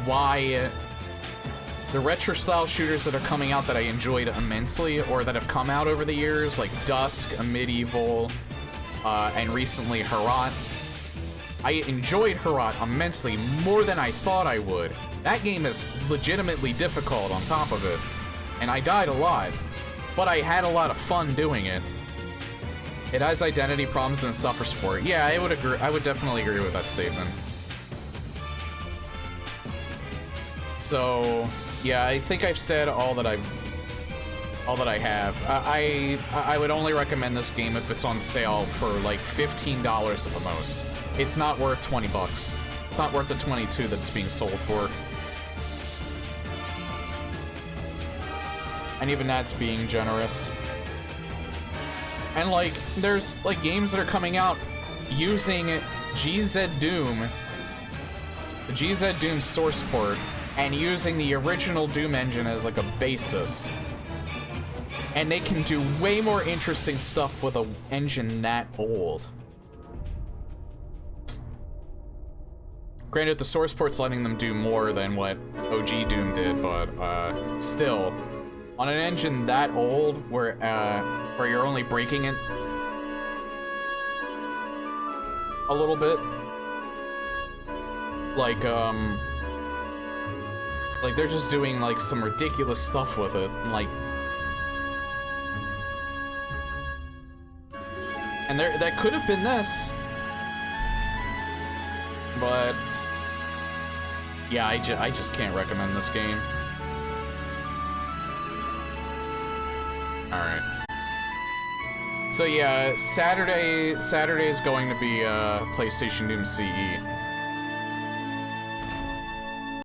why the retro-style shooters that are coming out that I enjoyed immensely, or that have come out over the years, like Dusk, a Medieval, and recently Herat. I enjoyed Herat immensely, more than I thought I would. That game is legitimately difficult on top of it, and I died a lot, but I had a lot of fun doing it. It has identity problems and it suffers for it. Yeah, I would agree. I would definitely agree with that statement. So, yeah, I think I've said all that I have. I would only recommend this game if it's on sale for like $15 at the most. It's not worth 20 bucks. It's not worth the 22 that it's being sold for. And even that's being generous. And like, there's like games that are coming out using GZ Doom, the GZ Doom source port, and using the original Doom engine as like a basis. And they can do way more interesting stuff with an engine that old. Granted, the source port's letting them do more than what OG Doom did, but still, on an engine that old, where you're only breaking it a little bit, like they're just doing like some ridiculous stuff with it, and that could have been this, but yeah, I just can't recommend this game. Alright. So yeah, Saturday is going to be PlayStation Doom CE.